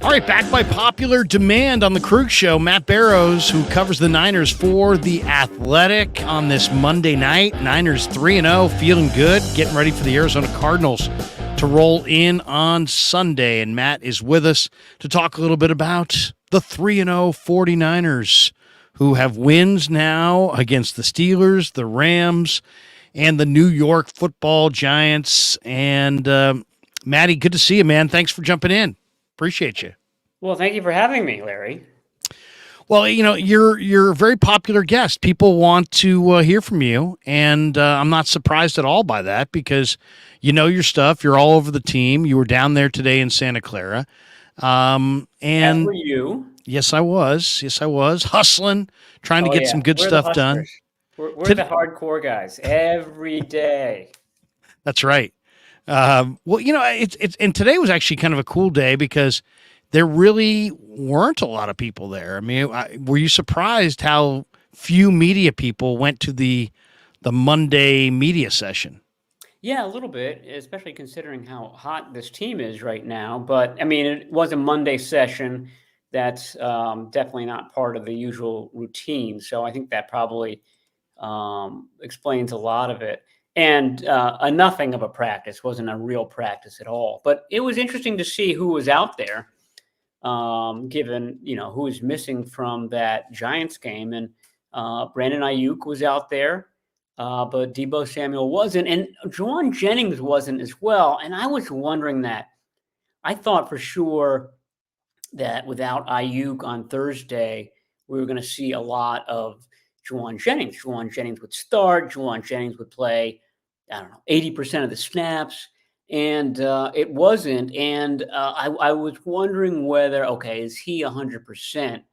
All right, back by popular demand on the Krueg Show, Matt Barrows, who covers the Niners for The Athletic on this Monday night. Niners 3-0, feeling good, getting ready for the Arizona Cardinals to roll in on Sunday. And Matt is with us to talk a little bit about the 3-0 49ers, who have wins now against the Steelers, the Rams, and the New York Football Giants. And Matty, good to see you, man. Thanks for jumping in. Appreciate you. Well, thank you for having me, Larry. Well, you know, you're a very popular guest. People want to hear from you, and I'm not surprised at all by that because you know your stuff. You're all over the team. You were down there today in Santa Clara. And as were you. Yes, I was. Hustling, trying to get some good stuff done. We're the hardcore guys every day. That's right. Well, you know, and today was actually kind of a cool day because there really weren't a lot of people there. I mean, were you surprised how few media people went to the Monday media session? Yeah, a little bit, especially considering how hot this team is right now. But, I mean, it was a Monday session. That's definitely not part of the usual routine. So I think that probably explains a lot of it. And nothing of a practice, wasn't a real practice at all. But it was interesting to see who was out there. Given, you know, who was missing from that Giants game. And Brandon Ayuk was out there, but Deebo Samuel wasn't. And Juwan Jennings wasn't as well. And I was wondering that. I thought for sure that without Ayuk on Thursday, we were going to see a lot of Juwan Jennings. Juwan Jennings would start. Juwan Jennings would play, 80% of the snaps. And it wasn't. And I was wondering whether, is he 100%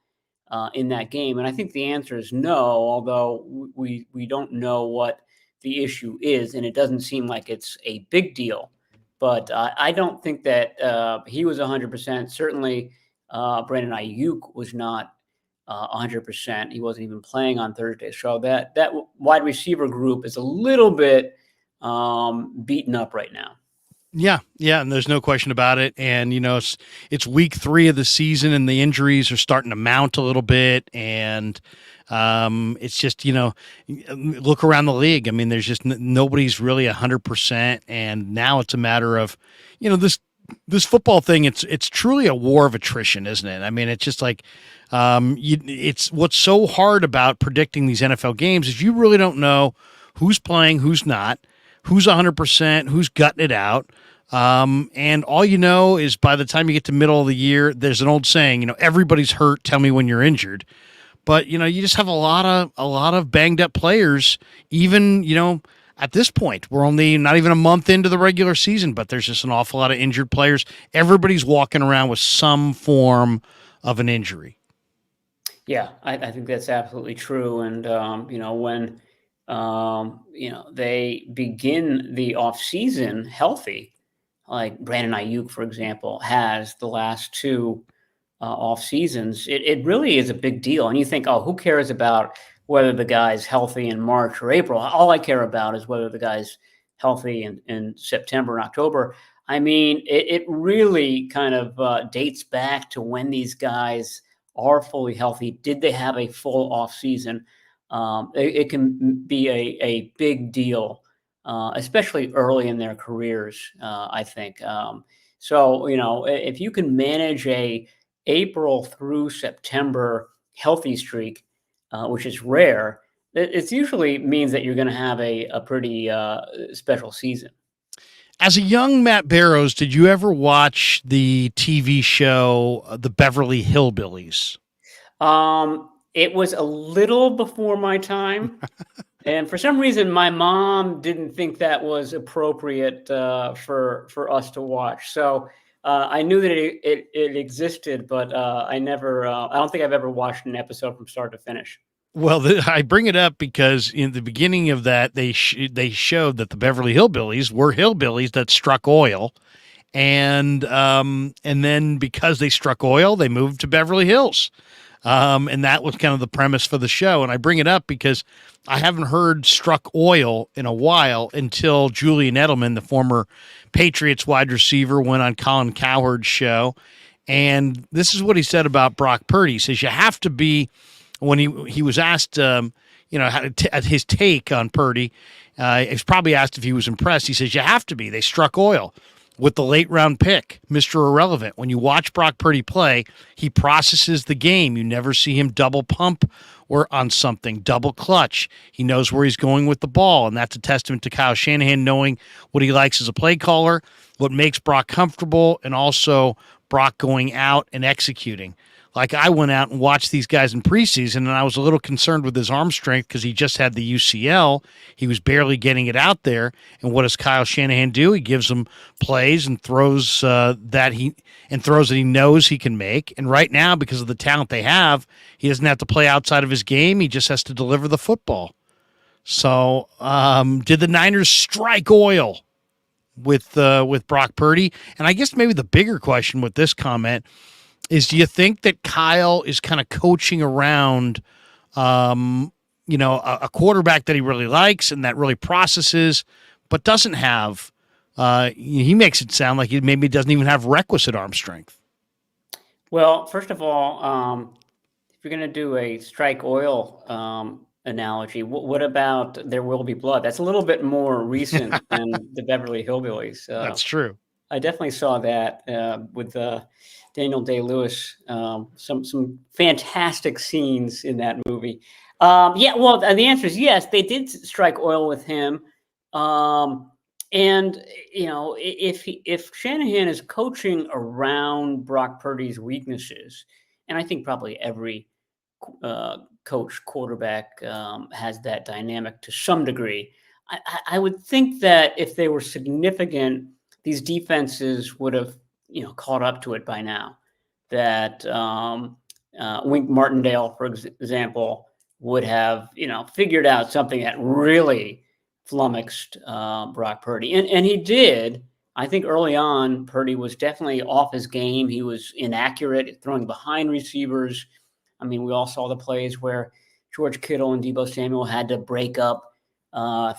in that game? And I think the answer is no, although we don't know what the issue is. And it doesn't seem like it's a big deal. But I don't think that he was 100%. Certainly, Brandon Ayuk was not 100%. He wasn't even playing on Thursday. So that wide receiver group is a little bit beaten up right now. Yeah, and there's no question about it. And, you know, it's week 3 of the season and the injuries are starting to mount a little bit. And it's just, you know, look around the league. I mean, there's just nobody's really 100%. And now it's a matter of, you know, this football thing, it's truly a war of attrition, isn't it? I mean, it's just like it's what's so hard about predicting these NFL games is you really don't know who's playing, who's not. Who's 100%, who's gutting it out. And all you know is by the time you get to middle of the year, there's an old saying, you know, everybody's hurt. Tell me when you're injured. But, you know, you just have a lot of banged up players, even, you know, at this point. We're only not even a month into the regular season, but there's just an awful lot of injured players. Everybody's walking around with some form of an injury. Yeah, I think that's absolutely true. And, you know, when they begin the offseason healthy, like Brandon Ayuk, for example, has the last 2 off seasons. It really is a big deal. And you think, who cares about whether the guy's healthy in March or April? All I care about is whether the guy's healthy in September and October. I mean, it really kind of dates back to when these guys are fully healthy. Did they have a full off season? It can be a big deal, especially early in their careers, I think. So, you know, if you can manage a April through September healthy streak, which is rare, it usually means that you're going to have a pretty special season. As a young Matt Barrows, did you ever watch the TV show The Beverly Hillbillies? It was a little before my time, and for some reason, my mom didn't think that was appropriate for us to watch. So I knew that it existed, but I don't think I've ever watched an episode from start to finish. Well, I bring it up because in the beginning of that, they showed that the Beverly Hillbillies were hillbillies that struck oil, and then because they struck oil, they moved to Beverly Hills. And that was kind of the premise for the show. And I bring it up because I haven't heard struck oil in a while until Julian Edelman, the former Patriots wide receiver, went on Colin Cowherd's show. And this is what he said about Brock Purdy. He says, you have to be, when he was asked, his take on Purdy, he was probably asked if he was impressed. He says, you have to be. They struck oil with the late round pick, Mr. Irrelevant. When you watch Brock Purdy play, he processes the game. You never see him double pump or on something, double clutch. He knows where he's going with the ball, and that's a testament to Kyle Shanahan knowing what he likes as a play caller, what makes Brock comfortable, and also Brock going out and executing. Like, I went out and watched these guys in preseason, and I was a little concerned with his arm strength because he just had the UCL. He was barely getting it out there. And what does Kyle Shanahan do? He gives him plays and throws that he knows he can make. And right now, because of the talent they have, he doesn't have to play outside of his game. He just has to deliver the football. So, did the Niners strike oil with Brock Purdy? And I guess maybe the bigger question with this comment is, do you think that Kyle is kind of coaching around, a quarterback that he really likes and that really processes, but doesn't have, he makes it sound like he maybe doesn't even have requisite arm strength? Well, first of all, if you're going to do a strike oil analogy, what about There Will Be Blood? That's a little bit more recent than the Beverly Hillbillies. That's true. I definitely saw that with Daniel Day-Lewis. Some fantastic scenes in that movie. Well, the answer is yes. They did strike oil with him. And if Shanahan is coaching around Brock Purdy's weaknesses, and I think probably every coach quarterback has that dynamic to some degree, I would think that if they were significant, these defenses would have caught up to it by now. That Wink Martindale, for example, would have figured out something that really flummoxed Brock Purdy, and he did. I think early on, Purdy was definitely off his game. He was inaccurate, throwing behind receivers. I mean, we all saw the plays where George Kittle and Deebo Samuel had to break up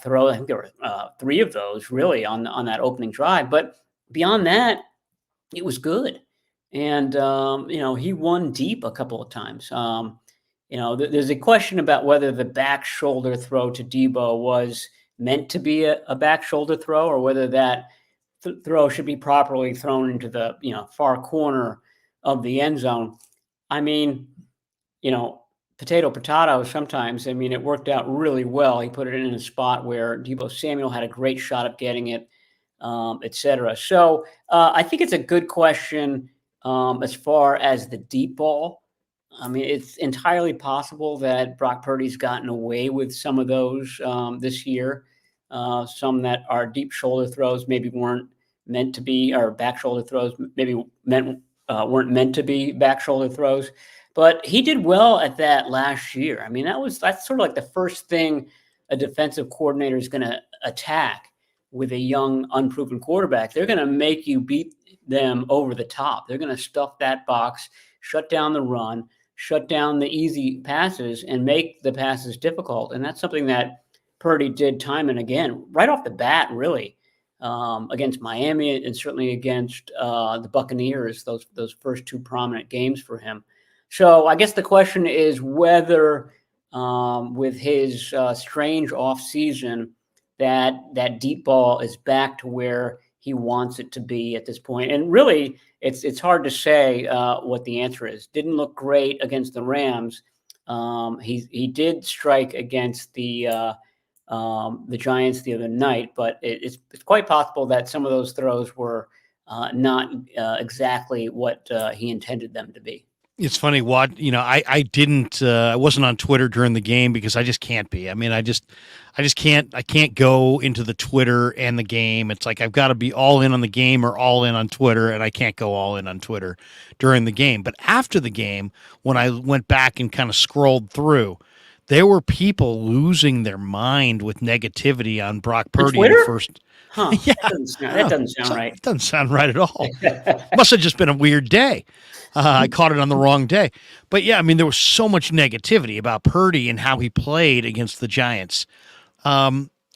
throw. I think there were 3 of those really on that opening drive. But beyond that, it was good. And, he won deep a couple of times. There's a question about whether the back shoulder throw to Deebo was meant to be a back shoulder throw, or whether that throw should be properly thrown into the, far corner of the end zone. I mean, potato sometimes. I mean, it worked out really well. He put it in a spot where Deebo Samuel had a great shot of getting it, et cetera. So I think it's a good question as far as the deep ball. I mean, it's entirely possible that Brock Purdy's gotten away with some of those this year. Some that are deep shoulder throws maybe weren't meant to be, or back shoulder throws maybe weren't meant to be back shoulder throws. But he did well at that last year. I mean, that's sort of like the first thing a defensive coordinator is going to attack with a young, unproven quarterback. They're going to make you beat them over the top. They're going to stuff that box, shut down the run, shut down the easy passes, and make the passes difficult. And that's something that Purdy did time and again, right off the bat, really, against Miami and certainly against the Buccaneers, those first 2 prominent games for him. So I guess the question is whether with his strange offseason that deep ball is back to where he wants it to be at this point. And really, it's hard to say what the answer is. Didn't look great against the Rams. He did strike against the Giants the other night, but it's quite possible that some of those throws were not exactly what he intended them to be. It's funny, I didn't, I wasn't on Twitter during the game because I just can't be. I mean, I can't go into the Twitter and the game. It's like I've got to be all in on the game or all in on Twitter, and I can't go all in on Twitter during the game. But after the game, when I went back and kind of scrolled through, there were people losing their mind with negativity on Brock Purdy in the first. Huh. Yeah, that doesn't sound right. It doesn't sound right at all. Must have just been a weird day. I caught it on the wrong day. But yeah, I mean, there was so much negativity about Purdy and how he played against the Giants.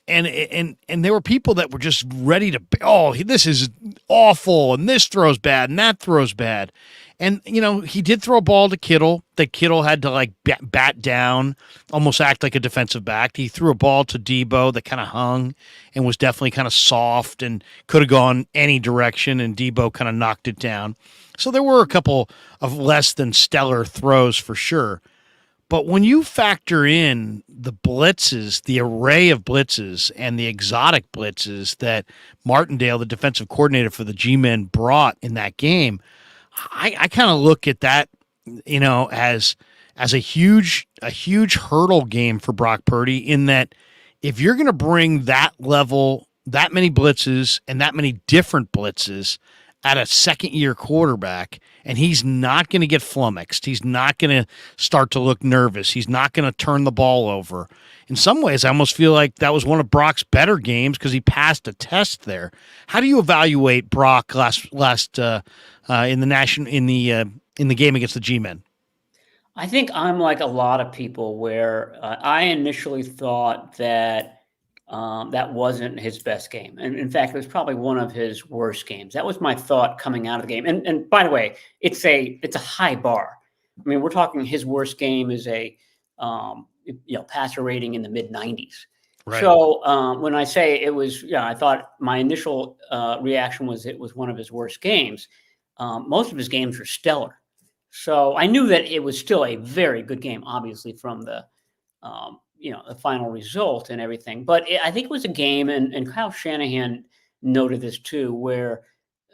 and there were people that were just ready to, oh, this is awful, and this throws bad, and that throws bad. And he did throw a ball to Kittle that Kittle had to like bat down, almost act like a defensive back. He threw a ball to Debo that kind of hung and was definitely kind of soft and could have gone any direction, and Debo kind of knocked it down. So there were a couple of less than stellar throws for sure. But when you factor in the blitzes, the array of blitzes and the exotic blitzes that Martindale, the defensive coordinator for the G-Men, brought in that game, I kind of look at that, as a huge hurdle game for Brock Purdy, in that if you're going to bring that level, that many blitzes and that many different blitzes at a second-year quarterback, and he's not going to get flummoxed. He's not going to start to look nervous. He's not going to turn the ball over. In some ways, I almost feel like that was one of Brock's better games because he passed a test there. How do you evaluate Brock last in the game against the G-Men? I think I'm like a lot of people where I initially thought that that wasn't his best game. And in fact, it was probably one of his worst games. That was my thought coming out of the game. And by the way, it's a high bar. I mean, we're talking his worst game is a passer rating in the mid 90s. Right. So when I say it was, I thought my initial reaction was it was one of his worst games. Most of his games were stellar. So I knew that it was still a very good game, obviously, from the the final result and everything. But I think it was a game, and Kyle Shanahan noted this too, where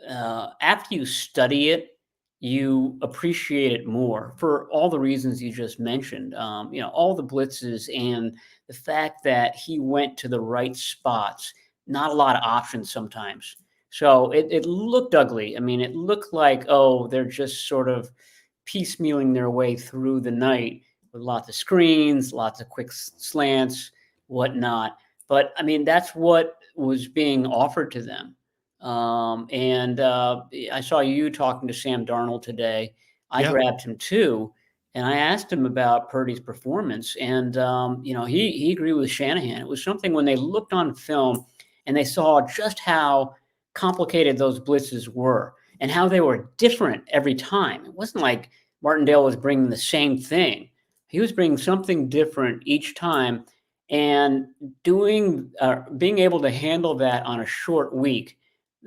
after you study it, you appreciate it more for all the reasons you just mentioned. All the blitzes and the fact that he went to the right spots, not a lot of options sometimes. So it looked ugly. I mean, it looked like, oh, they're just sort of piecemealing their way through the night with lots of screens, lots of quick slants, whatnot. But I mean, that's what was being offered to them. I saw you talking to Sam Darnold today. I grabbed him too, and I asked him about Purdy's performance. And he agreed with Shanahan. It was something when they looked on film and they saw just how complicated those blitzes were and how they were different every time. It wasn't like Martindale was bringing the same thing. He was bringing something different each time, and being able to handle that on a short week.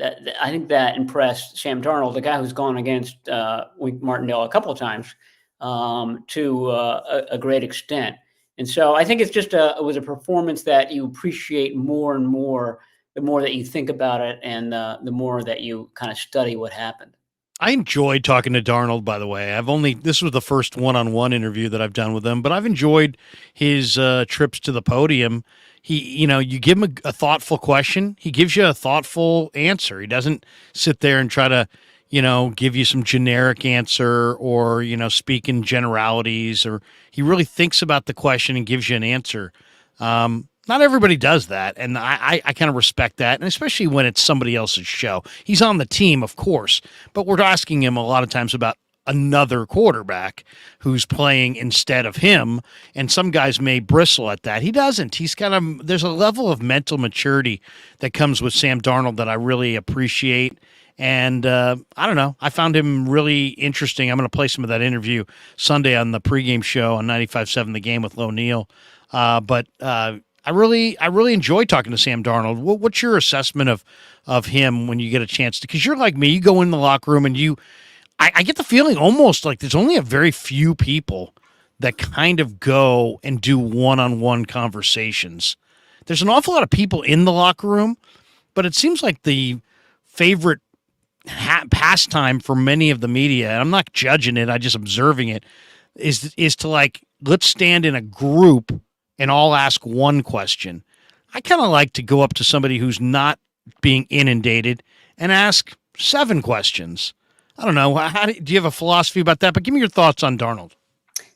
I think that impressed Sam Darnold, the guy who's gone against Martindale a couple of times, to a great extent. And so I think it's just it was a performance that you appreciate more and more the more that you think about it, and the more that you kind of study what happened. I enjoyed talking to Darnold, by the way. This was the first one-on-one interview that I've done with him, but I've enjoyed his trips to the podium. You give him a thoughtful question. He gives you a thoughtful answer. He doesn't sit there and try to, give you some generic answer or, speak in generalities, or he really thinks about the question and gives you an answer. Not everybody does that, and I kind of respect that, and especially when it's somebody else's show. He's on the team, of course, but we're asking him a lot of times about another quarterback who's playing instead of him, and some guys may bristle at that. He doesn't. There's a level of mental maturity that comes with Sam Darnold that I really appreciate, and I don't know. I found him really interesting. I'm going to play some of that interview Sunday on the pregame show on 95.7 The Game with Lo Neal, but I really enjoy talking to Sam Darnold. What's your assessment of him when you get a chance to? Because you're like me, you go in the locker room and I get the feeling almost like there's only a very few people that kind of go and do one-on-one conversations. There's an awful lot of people in the locker room, but it seems like the favorite pastime for many of the media, and I'm not judging it, I'm just observing it, is to like, let's stand in a group and all ask one question. I kind of like to go up to somebody who's not being inundated and ask 7 questions. I don't know. Do you have a philosophy about that? But give me your thoughts on Darnold.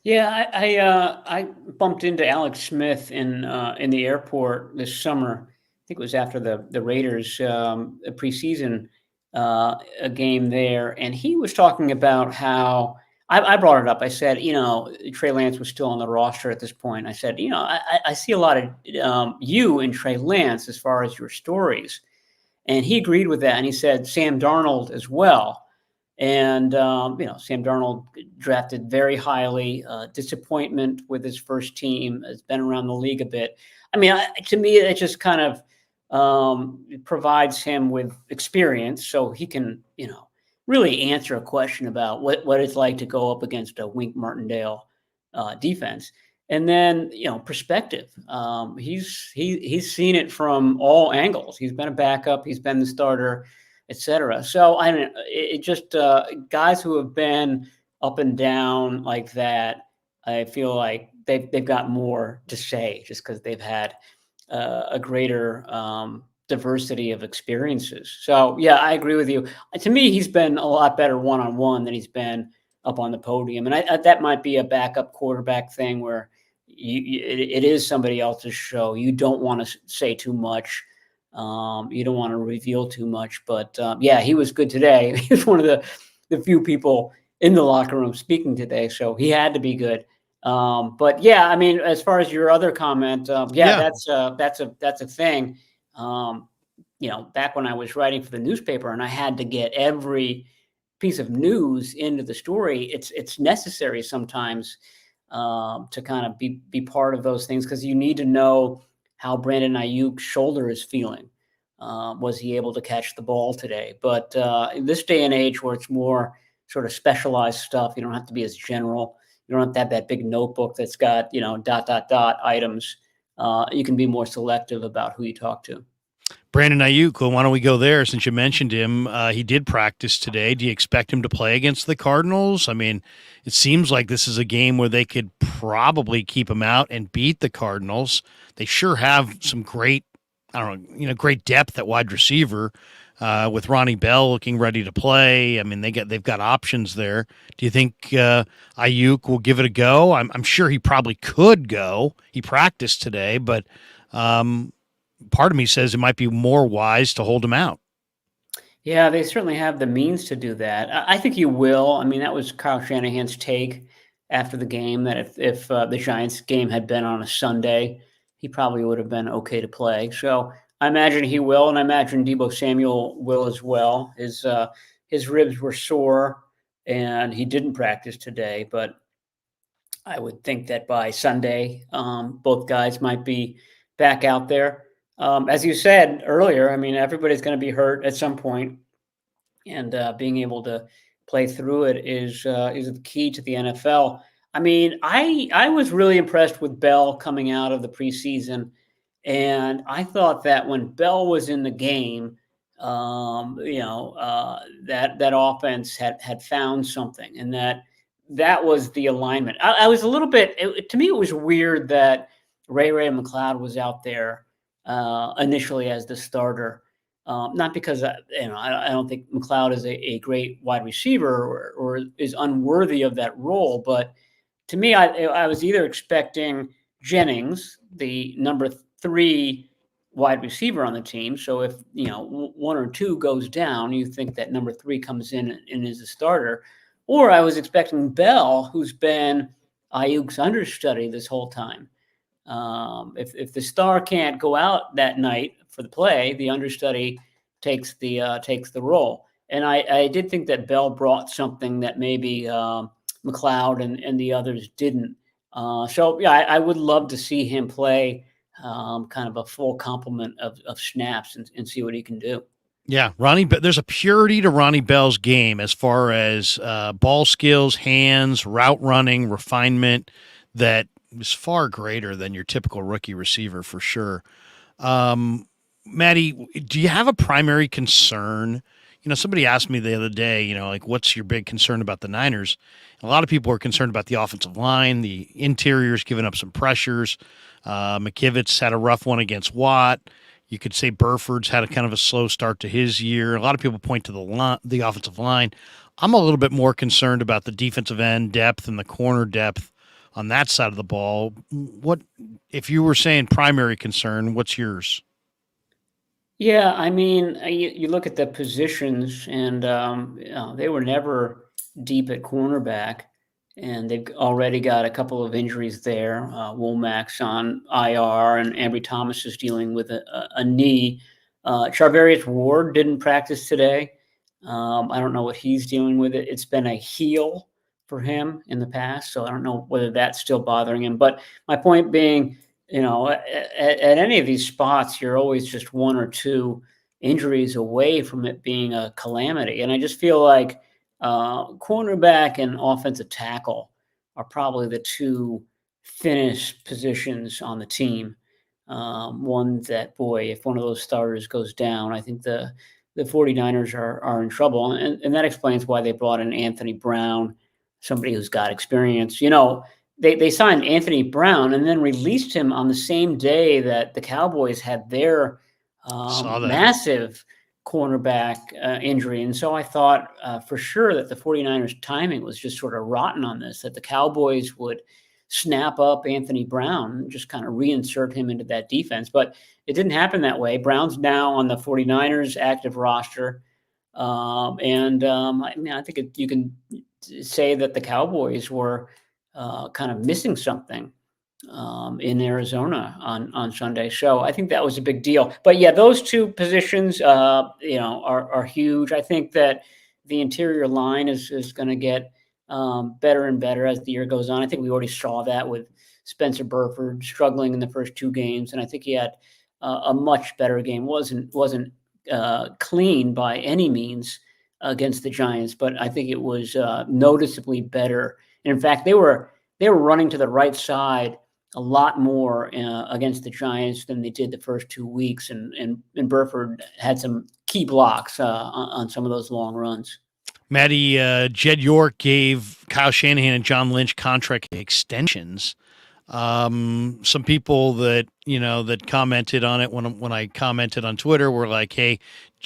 Yeah, I bumped into Alex Smith in the airport this summer. I think it was after the Raiders preseason a game there, and he was talking about how I brought it up. I said, Trey Lance was still on the roster at this point. I said, I see a lot of you and Trey Lance as far as your stories. And he agreed with that. And he said Sam Darnold as well. And, Sam Darnold drafted very highly, disappointment with his first team, has been around the league a bit. I mean, to me, it just kind of provides him with experience so he can, really answer a question about what it's like to go up against a Wink Martindale defense. And then, perspective. He's seen it from all angles. He's been a backup. He's been the starter, etc. So I mean, it just guys who have been up and down like that. I feel like they've got more to say just because they've had a greater diversity of experiences. So yeah, I agree with you. To me, he's been a lot better one-on-one than he's been up on the podium, and that might be a backup quarterback thing where it is somebody else's show. You don't want to say too much. You don't want to reveal too much. But yeah, he was good today. He was one of the few people in the locker room speaking today, so he had to be good. But yeah, I mean, as far as your other comment, yeah, that's a thing. Back when I was writing for the newspaper and I had to get every piece of news into the story, it's necessary sometimes to kind of be part of those things because you need to know how Brandon Ayuk's shoulder is feeling. Was he able to catch the ball today? But in this day and age where it's more sort of specialized stuff, you don't have to be as general. You don't have to have that big notebook that's got, items. You can be more selective about who you talk to. Brandon Ayuk, well, why don't we go there since you mentioned him? He did practice today. Do you expect him to play against the Cardinals? I mean, it seems like this is a game where they could probably keep him out and beat the Cardinals. They sure have some great, great depth at wide receiver with Ronnie Bell looking ready to play. I mean, they've got options there. Do you think Ayuk will give it a go? I'm sure he probably could go. He practiced today, but part of me says it might be more wise to hold him out. Yeah, they certainly have the means to do that. I think you will. I mean, that was Kyle Shanahan's take after the game that if the Giants game had been on a Sunday, he probably would have been okay to play. So I imagine he will, and I imagine Deebo Samuel will as well. His ribs were sore, and he didn't practice today, but I would think that by Sunday, both guys might be back out there. As you said earlier, I mean, everybody's going to be hurt at some point, and being able to play through it is the key to the NFL. I mean, I was really impressed with Bell coming out of the preseason, and I thought that when Bell was in the game, that offense had found something, and that was the alignment. I was a little bit. To me, it was weird that Ray McLeod was out there initially as the starter. Not because I don't think McLeod is a great wide receiver or is unworthy of that role, but to me, I was either expecting Jennings, the number 3 wide receiver on the team. So if one or two goes down, you think that number 3 comes in and is a starter, or I was expecting Bell, who's been Ayuk's understudy this whole time. If the star can't go out that night for the play, the understudy takes the role. And I did think that Bell brought something that maybe McLeod and the others didn't. So yeah, I would love to see him play kind of a full complement of snaps and see what he can do. Yeah, there's a purity to Ronnie Bell's game as far as ball skills, hands, route running, refinement that is far greater than your typical rookie receiver for sure. Maddie, do you have a primary concern? Somebody asked me the other day, like, what's your big concern about the Niners? A lot of people are concerned about the offensive line, the interior's giving up some pressures. McKivitz had a rough one against Watt. You could say Burford's had a kind of a slow start to his year. A lot of people point to the offensive line. I'm a little bit more concerned about the defensive end depth and the corner depth on that side of the ball. What, if you were saying primary concern, what's yours? Yeah, I mean, you look at the positions, and they were never deep at cornerback. and they've already got a couple of injuries there. Womack's on IR, and Ambry Thomas is dealing with a knee. Charvarius Ward didn't practice today. I don't know what he's dealing with. It's been a heel for him in the past, so I don't know whether that's still bothering him. But my point being, at any of these spots, you're always just one or two injuries away from it being a calamity. And I just feel like cornerback and offensive tackle are probably the two thinnest positions on the team. One that, boy, if one of those starters goes down, I think the 49ers are in trouble. And that explains why they brought in Anthony Brown, somebody who's got experience. They signed Anthony Brown and then released him on the same day that the Cowboys had their Saw that. massive cornerback injury. And so I thought for sure that the 49ers timing was just sort of rotten on this, that the Cowboys would snap up Anthony Brown and just kind of reinsert him into that defense. But it didn't happen that way. Brown's now on the 49ers active roster. I think you can say that the Cowboys were kind of missing something in Arizona on Sunday. So I think that was a big deal. But yeah, those two positions, are huge. I think that the interior line is going to get better and better as the year goes on. I think we already saw that with Spencer Burford struggling in the first two games, and I think he had a much better game. wasn't clean by any means against the Giants, but I think it was noticeably better. And in fact, they were running to the right side a lot more against the Giants than they did the first 2 weeks, and Burford had some key blocks on some of those long runs. Maddie, Jed York gave Kyle Shanahan and John Lynch contract extensions. Some people that commented on it when I commented on Twitter were like, "Hey,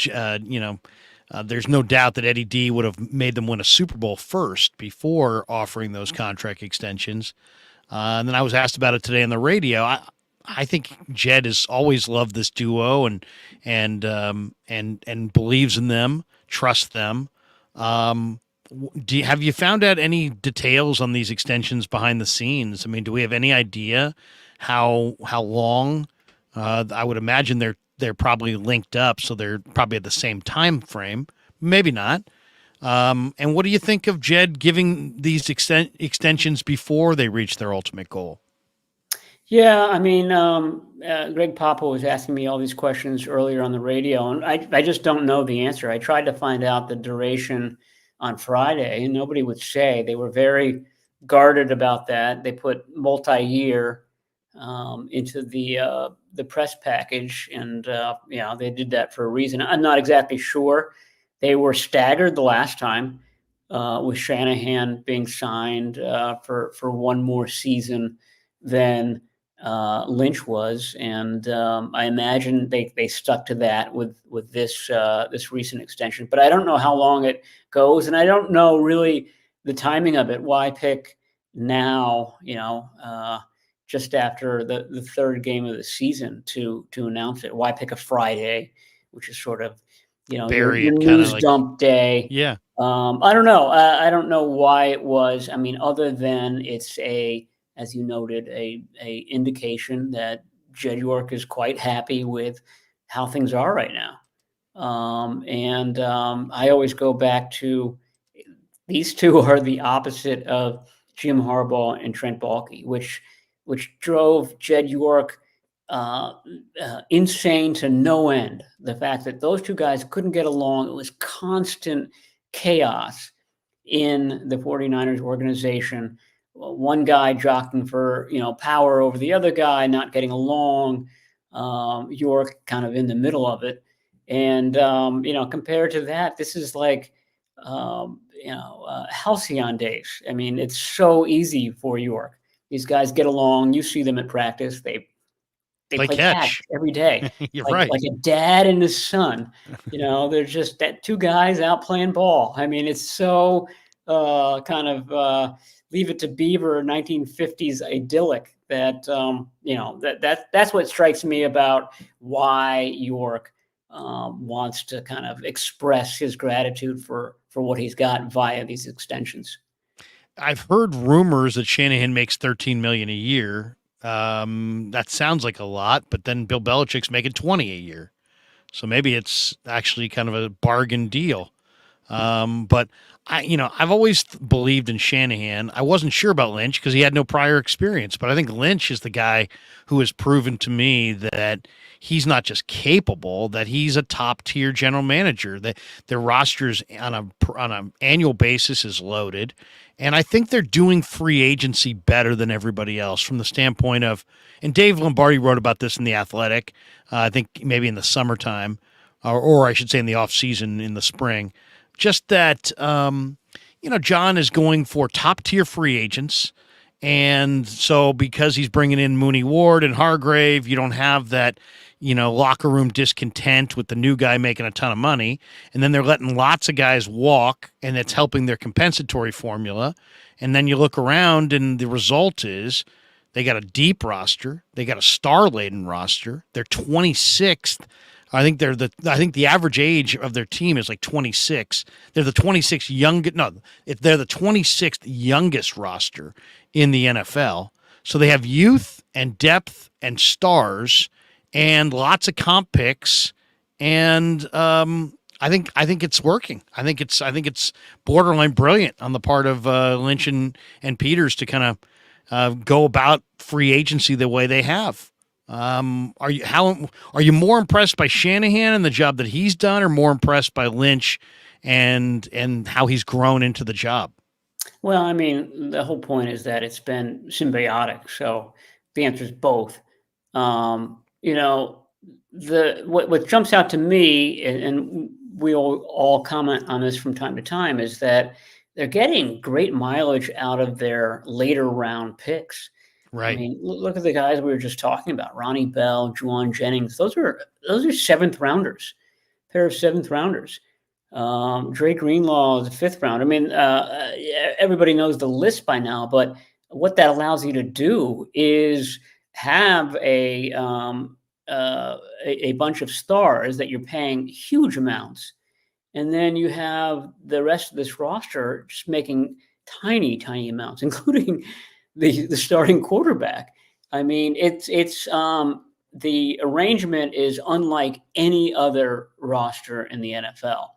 there's no doubt that Eddie D would have made them win a Super Bowl first before offering those contract extensions." And then I was asked about it today on the radio. I think Jed has always loved this duo and believes in them, trusts them. Have you found out any details on these extensions behind the scenes? I mean, do we have any idea how long? I would imagine they're probably linked up, so they're probably at the same time frame. Maybe not. And what do you think of Jed giving these extensions before they reach their ultimate goal? Yeah, I mean, Greg Papa was asking me all these questions earlier on the radio, and I just don't know the answer. I tried to find out the duration on Friday, and nobody would say. They were very guarded about that. They put multi-year into the press package, and they did that for a reason. I'm not exactly sure. They were staggered the last time with Shanahan being signed for one more season than Lynch was, and I imagine they stuck to that with this recent extension. But I don't know how long it goes, and I don't know really the timing of it. Why pick now? Just after the third game of the season to announce it. Why pick a Friday, which is sort of your Bury it, kind of news like, dump day? yeah. I don't know. I don't know why it was. I mean, other than it's as you noted, a indication that Jed York is quite happy with how things are right now. I always go back to these two are the opposite of Jim Harbaugh and Trent Baalke, which drove Jed York insane to no end. The fact that those two guys couldn't get along, it was constant chaos in the 49ers organization. One guy jockeying for power over the other guy, not getting along. York kind of in the middle of it, and compared to that, this is like halcyon days. I mean, it's so easy for York. These guys get along. You see them at practice. They Play play catch catch. every day, You're like right. like a dad and his son. They're just that two guys out playing ball. I mean, it's so kind of Leave It to Beaver 1950s idyllic that that's what strikes me about why York wants to kind of express his gratitude for what he's got via these extensions. I've heard rumors that Shanahan makes 13 million a year. That sounds like a lot, but then Bill Belichick's making 20 a year. So maybe it's actually kind of a bargain deal. But I've always believed in Shanahan. I wasn't sure about Lynch because he had no prior experience, but I think Lynch is the guy who has proven to me that he's not just capable, that he's a top tier general manager. That their rosters on an annual basis is loaded, and I think they're doing free agency better than everybody else from the standpoint of. And Dave Lombardi wrote about this in the Athletic. I think maybe in the summertime, or I should say in the off season in the spring. Just that, John is going for top tier free agents. And so because he's bringing in Mooney Ward and Hargrave, you don't have that, locker room discontent with the new guy making a ton of money. And then they're letting lots of guys walk, and it's helping their compensatory formula. And then you look around, and the result is they got a deep roster. They got a star-laden roster. They're 26th. I think the average age of their team is like 26. They're the 26th they're the 26th youngest roster in the NFL. So they have youth and depth and stars and lots of comp picks, and I think it's working. I think it's borderline brilliant on the part of Lynch and Peters to kind of go about free agency the way they have. Are you more impressed by Shanahan and the job that he's done, or more impressed by Lynch and how he's grown into the job? Well, I mean, the whole point is that it's been symbiotic. So the answer is both. You know, what jumps out to me, and we all comment on this from time to time, is that they're getting great mileage out of their later round picks. I Right. mean, look at the guys we were just talking about: Ronnie Bell, Juwan Jennings. Those are seventh rounders, pair of seventh rounders. Drake Greenlaw is a fifth round. I mean, everybody knows the list by now, but what that allows you to do is have a bunch of stars that you're paying huge amounts, and then you have the rest of this roster just making tiny amounts, including the starting quarterback. I mean, it's the arrangement is unlike any other roster in the NFL,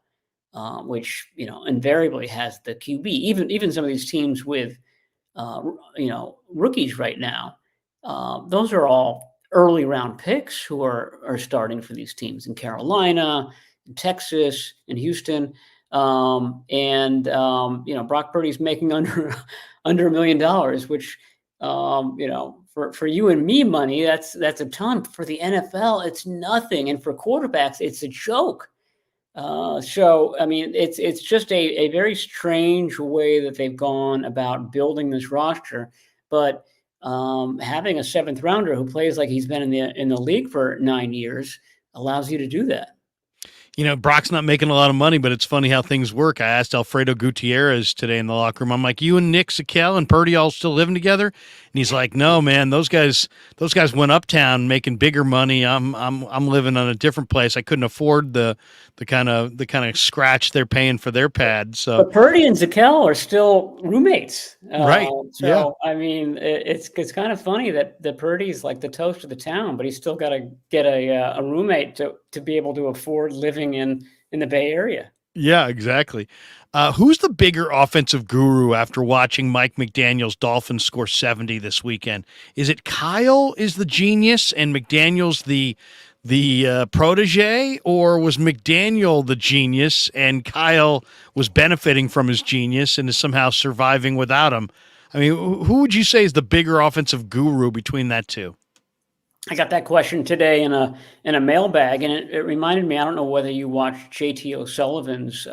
which invariably has the QB. Even some of these teams with rookies right now, those are all early round picks who are starting for these teams in Carolina, in Texas, in Houston. Brock Purdy's making under $1 million, which for you and me money, that's a ton. For the NFL, it's nothing, and for quarterbacks, it's a joke. So I mean, it's just a very strange way that they've gone about building this roster, but having a seventh rounder who plays like he's been in the league for 9 years allows you to do that. Brock's not making a lot of money, but it's funny how things work. I asked Alfredo Gutierrez today in the locker room. I'm like, "You and Nick Sakel and Purdy all still living together?" And he's like, "No, man. Those guys went uptown making bigger money. I'm living on a different place. I couldn't afford the kind of scratch they're paying for their pad." So But Purdy and Zakel are still roommates. right, yeah. I mean, it's kind of funny that the Purdy's like the toast of the town, but he's still got to get a roommate to be able to afford living in the Bay Area. Yeah, exactly. Who's the bigger offensive guru after watching Mike McDaniel's Dolphins score 70 this weekend? Is it Kyle is the genius and McDaniel's the protege, or was McDaniel the genius and Kyle was benefiting from his genius and is somehow surviving without him? I mean, who would you say is the bigger offensive guru between that two? I got that question today in a mailbag, and it reminded me. I don't know whether you watch JT O'Sullivan's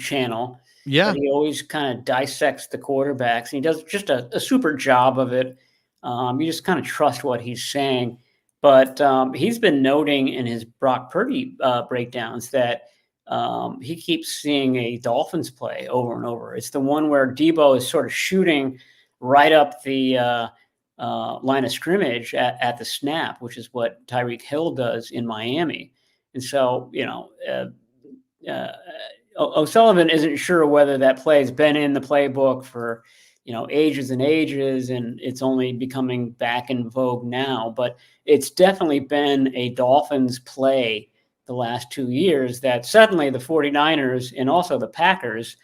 channel, but Yeah. he always kind of dissects the quarterbacks, and he does just a super job of it. You just kind of trust what he's saying. But he's been noting in his Brock Purdy breakdowns that he keeps seeing a Dolphins play over and over. It's the one where Debo is sort of shooting right up the line of scrimmage at the snap, which is what Tyreek Hill does in Miami. And so, O'Sullivan isn't sure whether that play has been in the playbook for ages and ages, and it's only becoming back in vogue now. But it's definitely been a Dolphins play the last 2 years that suddenly the 49ers and also the Packers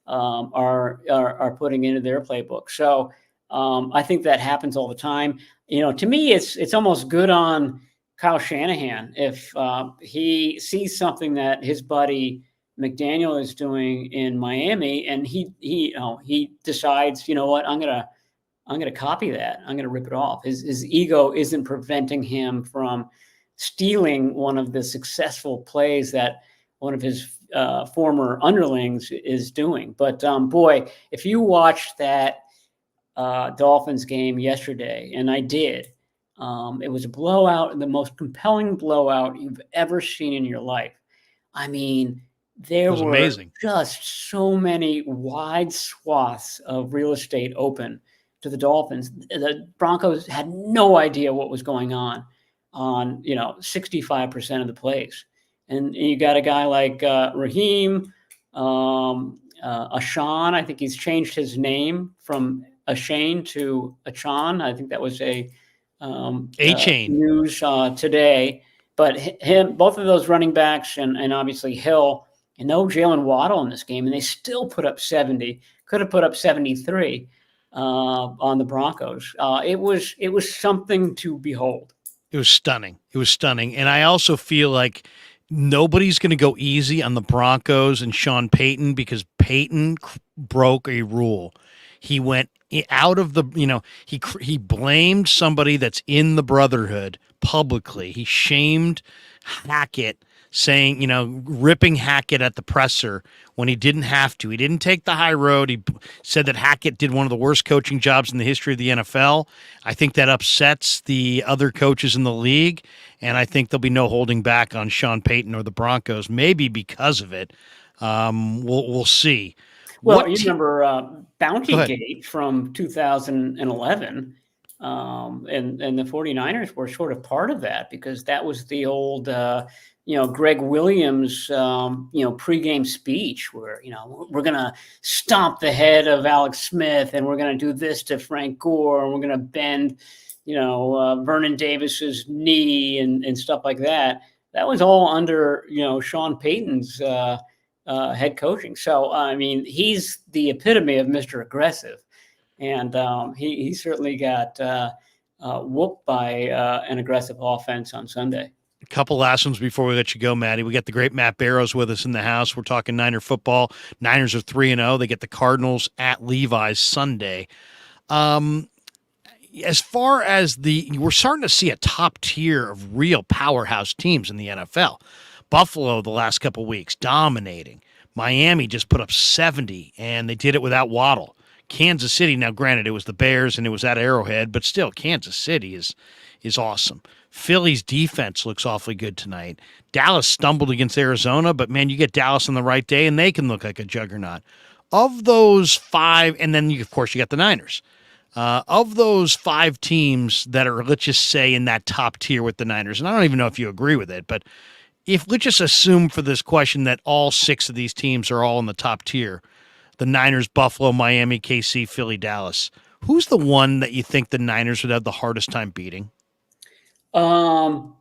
are putting into their playbook. So I think that happens all the time. To me, it's almost good on Kyle Shanahan if he sees something that his buddy McDaniel is doing in Miami, and he decides, what, I'm gonna copy that. I'm gonna rip it off. His ego isn't preventing him from stealing one of the successful plays that one of his former underlings is doing. But boy, if you watched that Dolphins game yesterday, and I did, it was a blowout, the most compelling blowout you've ever seen in your life. I mean, It there was were amazing. just so many wide swaths of real estate open to the Dolphins. The Broncos had no idea what was going on 65% of the plays. And you got a guy like Raheem, Ashan. I think he's changed his name from Ashane to Achan. I think that was A-Chain. news today. But both of those running backs, and obviously Hill, and no Jalen Waddle in this game, and they still put up 70. Could have put up 73 on the Broncos. It was something to behold. It was stunning. It was stunning. And I also feel like nobody's going to go easy on the Broncos and Sean Payton because Payton broke a rule. He went out of the, he blamed somebody that's in the brotherhood publicly. He shamed Hackett, saying, ripping Hackett at the presser when he didn't have to. He didn't take the high road. He said that Hackett did one of the worst coaching jobs in the history of the NFL. I think that upsets the other coaches in the league, and I think there'll be no holding back on Sean Payton or the Broncos, maybe because of it. We'll see. Well, you remember Go ahead. Bountygate from 2011, and the 49ers were sort of part of that because that was the old, Greg Williams, pregame speech where, we're going to stomp the head of Alex Smith and we're going to do this to Frank Gore and we're going to bend, Vernon Davis's knee and stuff like that. That was all under, Sean Payton's head coaching. So, I mean, he's the epitome of Mr. Aggressive. And he certainly got whooped by an aggressive offense on Sunday. A couple last ones before we let you go, Maddie. We got the great Matt Barrows with us in the house. We're talking Niner football. Niners are 3-0. They get the Cardinals at Levi's Sunday. As far as we're starting to see a top tier of real powerhouse teams in the NFL. Buffalo the last couple weeks, dominating. Miami just put up 70, and they did it without Waddle. Kansas City, now granted, it was the Bears and it was at Arrowhead, but still, Kansas City is awesome. Philly's defense looks awfully good tonight. Dallas stumbled against Arizona, but man, you get Dallas on the right day, and they can look like a juggernaut. Of those five, and then of course you got the Niners. Of those five teams that are, let's just say, in that top tier with the Niners, and I don't even know if you agree with it, but let's just assume for this question that all six of these teams are all in the top tier, the Niners, Buffalo, Miami, KC, Philly, Dallas. Who's the one that you think the Niners would have the hardest time beating? Well,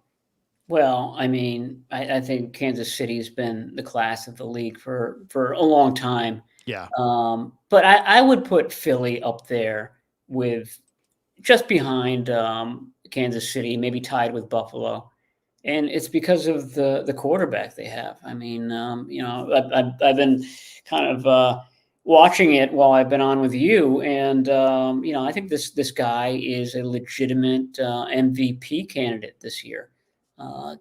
I mean, I think Kansas City's been the class of the league for a long time. Yeah. But I would put Philly up there with just behind Kansas City, maybe tied with Buffalo. And it's because of the quarterback they have. I mean, I've been kind of watching it while I've been on with you, and I think this guy is a legitimate MVP candidate this year.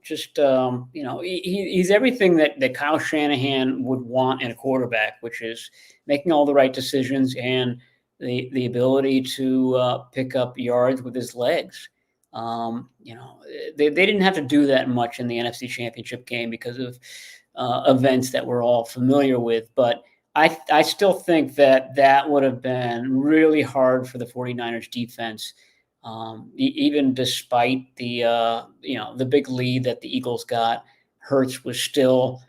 He's everything that Kyle Shanahan would want in a quarterback, which is making all the right decisions and the ability to pick up yards with his legs. They didn't have to do that much in the NFC Championship game because of events that we're all familiar with. But I still think that would have been really hard for the 49ers defense, even despite the big lead that the Eagles got. Hurts was still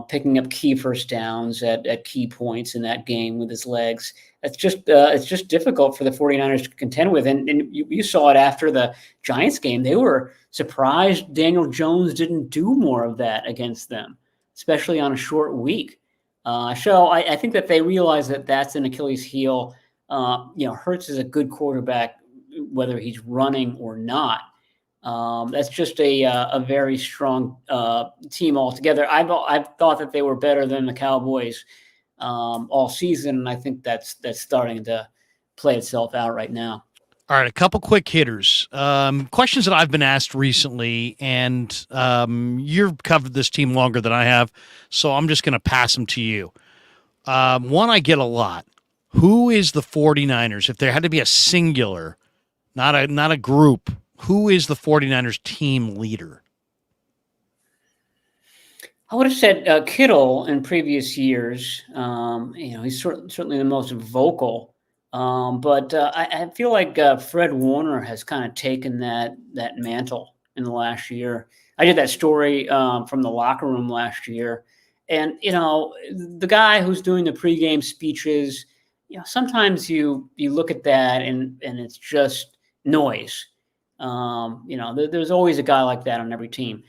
picking up key first downs at key points in that game with his legs. it's just difficult for the 49ers to contend with. And you saw it after the Giants game. They were surprised Daniel Jones didn't do more of that against them, especially on a short week. So I think that they realize that that's an Achilles heel. Hurts is a good quarterback, whether he's running or not. That's just a very strong team altogether. I've thought that they were better than the Cowboys all season, and I think that's starting to play itself out right now. All right, a couple quick hitters. Questions that I've been asked recently, and you've covered this team longer than I have, so I'm just going to pass them to you. One I get a lot. Who is the 49ers? If there had to be a singular, not a group, who is the 49ers team leader? I would have said Kittle in previous years. He's certainly the most vocal. But I feel like Fred Warner has kind of taken that mantle in the last year. I did that story from the locker room last year. And, the guy who's doing the pregame speeches, sometimes you look at that and it's just noise. There's always a guy like that on every team.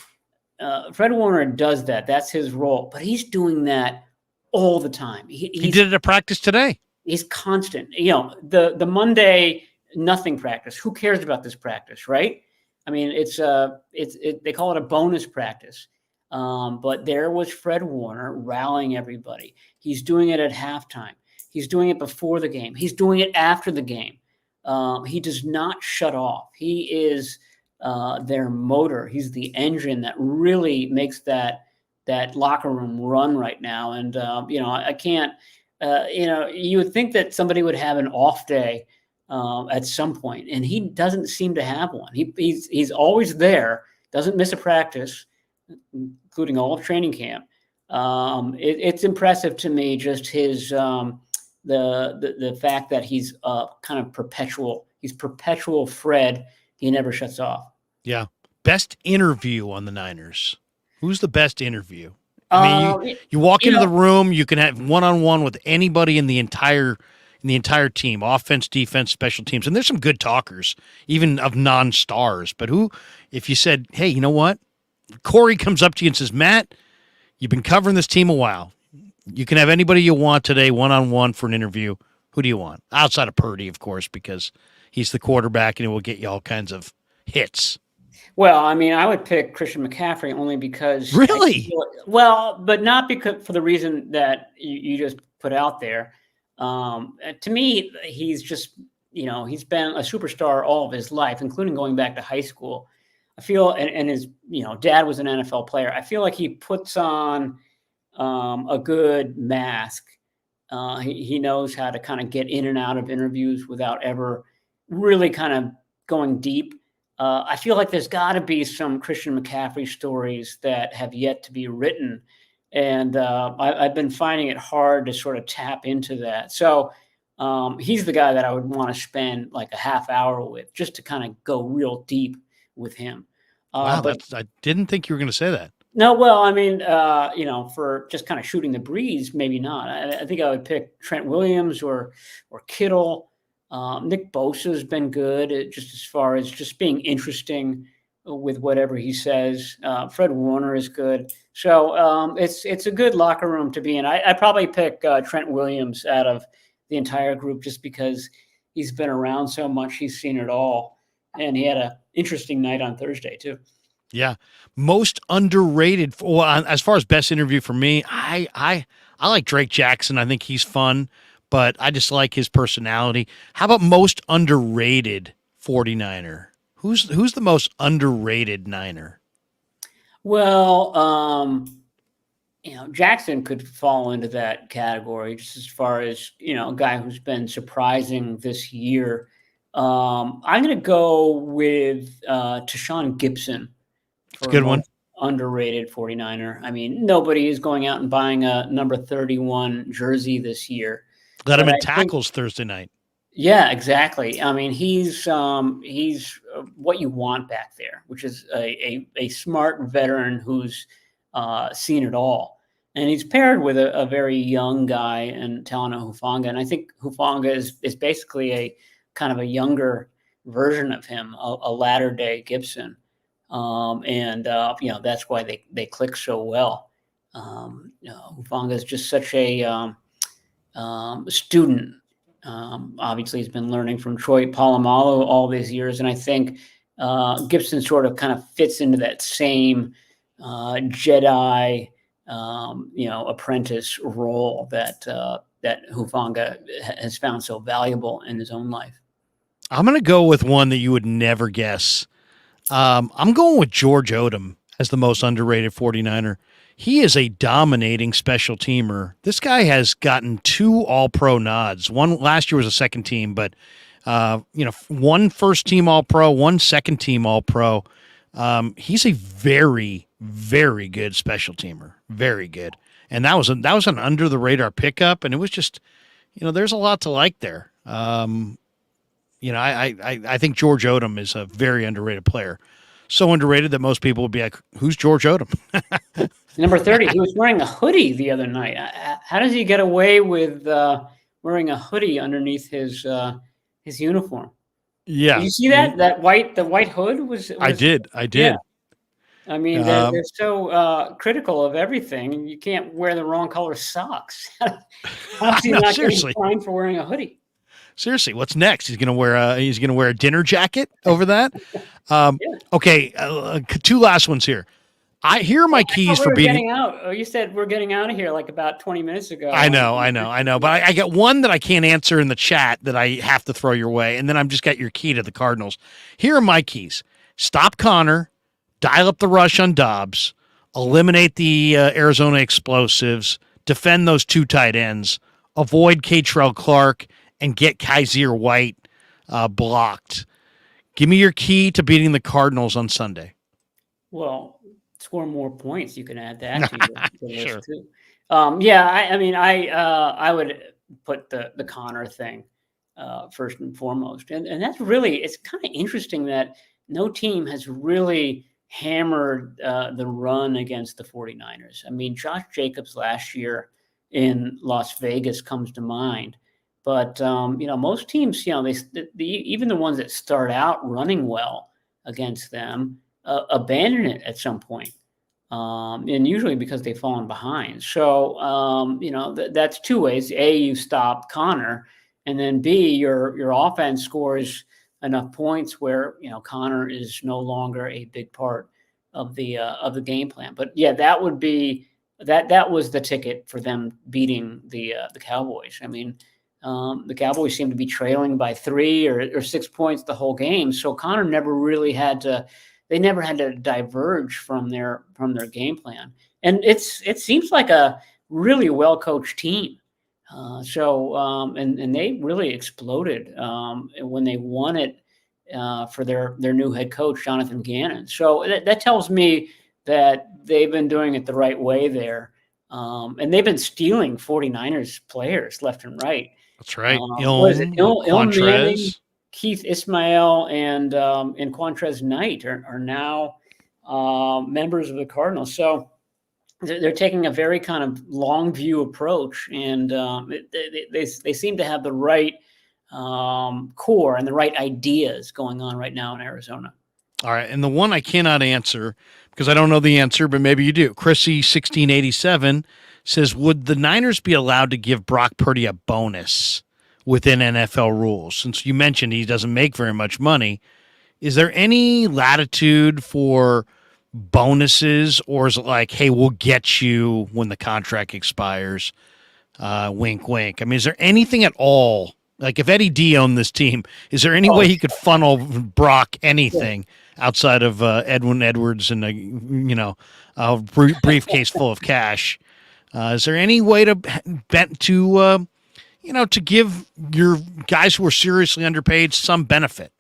Fred Warner does that. That's his role. But he's doing that all the time. He did it at practice today. He's constant. The Monday nothing practice. Who cares about this practice, right? I mean, they call it a bonus practice. But there was Fred Warner rallying everybody. He's doing it at halftime. He's doing it before the game. He's doing it after the game. He does not shut off. He is their motor. He's the engine that really makes that locker room run right now. And I can't. You would think that somebody would have an off day at some point, and he doesn't seem to have one. He's always there. Doesn't miss a practice, including all of training camp. It's impressive to me, just his the fact that he's kind of perpetual. He's perpetual Fred. He never shuts off. Yeah. Best interview on the Niners. Who's the best interview? I mean, you walk into the room, you can have one-on-one with anybody in the entire team, offense, defense, special teams. And there's some good talkers, even of non-stars. But who, if you said, hey, you know what? Corey comes up to you and says, Matt, you've been covering this team a while. You can have anybody you want today, one-on-one for an interview. Who do you want? Outside of Purdy, of course, because he's the quarterback and it will get you all kinds of hits. Well, I mean, I would pick Christian McCaffrey only because Really? but not because for the reason that you just put out there. To me, he's just he's been a superstar all of his life, including going back to high school. I feel, and his dad was an NFL player. I feel like he puts on a good mask. He knows how to kind of get in and out of interviews without ever really kind of going deep. I feel like there's got to be some Christian McCaffrey stories that have yet to be written. And I've been finding it hard to sort of tap into that. So he's the guy that I would want to spend like a half hour with, just to kind of go real deep with him. Wow, I didn't think you were going to say that. No, well, I mean, for just kind of shooting the breeze, maybe not. I think I would pick Trent Williams or Kittle. Nick Bosa has been good, just as far as just being interesting with whatever he says. Fred Warner is good. So it's a good locker room to be in. I probably pick Trent Williams out of the entire group just because he's been around so much. He's seen it all. And he had an interesting night on Thursday, too. Yeah. Most underrated. Well, as far as best interview for me, I like Drake Jackson. I think he's fun, but I just like his personality. How about most underrated 49er? Who's the most underrated Niner? Well, Jackson could fall into that category just as far as, a guy who's been surprising this year. I'm going to go with Tashawn Gibson. It's a good one. Underrated 49er. I mean, nobody is going out and buying a number 31 jersey this year. Let him in tackles Thursday night. Yeah, exactly. I mean, he's what you want back there, which is a smart veteran who's seen it all. And he's paired with a very young guy and Talanoa Hufanga. And I think Hufanga is basically a kind of a younger version of him, a latter day Gibson. That's why they click so well. Hufanga is just such a student. Obviously, he's been learning from Troy Polamalu all these years. And I think Gibson sort of kind of fits into that same Jedi, apprentice role that Hufanga has found so valuable in his own life. I'm going to go with one that you would never guess. I'm going with George Odom as the most underrated 49er. He is a dominating special teamer. This guy has gotten 2 All-Pro nods. One last year was a second team, but one first team All-Pro, one second team All-Pro. He's a very, very good special teamer. Very good. And that was an under the radar pickup, and it was just, there's a lot to like there. I think George Odom is a very underrated player. So underrated that most people would be like, "Who's George Odom?" Number 30. He was wearing a hoodie the other night. How does he get away with wearing a hoodie underneath his uniform? Yeah. Did you see that? The white hood was. I did. Yeah. I mean, they're so critical of everything, and you can't wear the wrong color socks. How's he not getting fined for wearing a hoodie? Seriously, what's next? He's gonna wear a dinner jacket over that. Yeah. Okay, 2 last ones here. Here are my keys for beating. Getting out. Oh, you said we're getting out of here like about 20 minutes ago. I know. But I got one that I can't answer in the chat that I have to throw your way, and then I'm just got your key to the Cardinals. Here are my keys: stop Connor, dial up the rush on Dobbs, eliminate the Arizona explosives, defend those 2 tight ends, avoid Catrell Clark, and get Kaiser White blocked. Give me your key to beating the Cardinals on Sunday. Well, score more points. You can add that to your sure. list too. I would put the Connor thing first and foremost, and that's really, it's kind of interesting that no team has really hammered the run against the 49ers. I mean, Josh Jacobs last year in Las Vegas comes to mind. But, most teams, even the ones that start out running well against them abandon it at some point. And usually because they've fallen behind. So, that's 2 ways. A, you stop Connor, and then B, your offense scores enough points where, Connor is no longer a big part of the game plan. But yeah, that would be that was the ticket for them beating the Cowboys. I mean, the Cowboys seem to be trailing by 3 or 6 points the whole game. So Connor never really had to diverge from their game plan. And it seems like a really well-coached team. And they really exploded when they won it for their new head coach, Jonathan Gannon. So that tells me that they've been doing it the right way there. And they've been stealing 49ers players left and right. That's right. Manning, Keith Ismail, and Quantrez Knight are now members of the Cardinals. So they're taking a very kind of long view approach, and they seem to have the right core and the right ideas going on right now in Arizona. All right, and the one I cannot answer because I don't know the answer, but maybe you do. Chrissy 1687 says, would the Niners be allowed to give Brock Purdy a bonus within NFL rules? Since you mentioned he doesn't make very much money, is there any latitude for bonuses, or is it like, hey, we'll get you when the contract expires? Wink, wink. I mean, is there anything at all? Like if Eddie D owned this team, is there any way he could funnel Brock anything outside of Edwin Edwards and a briefcase full of cash? Is there any way to give your guys who are seriously underpaid some benefit?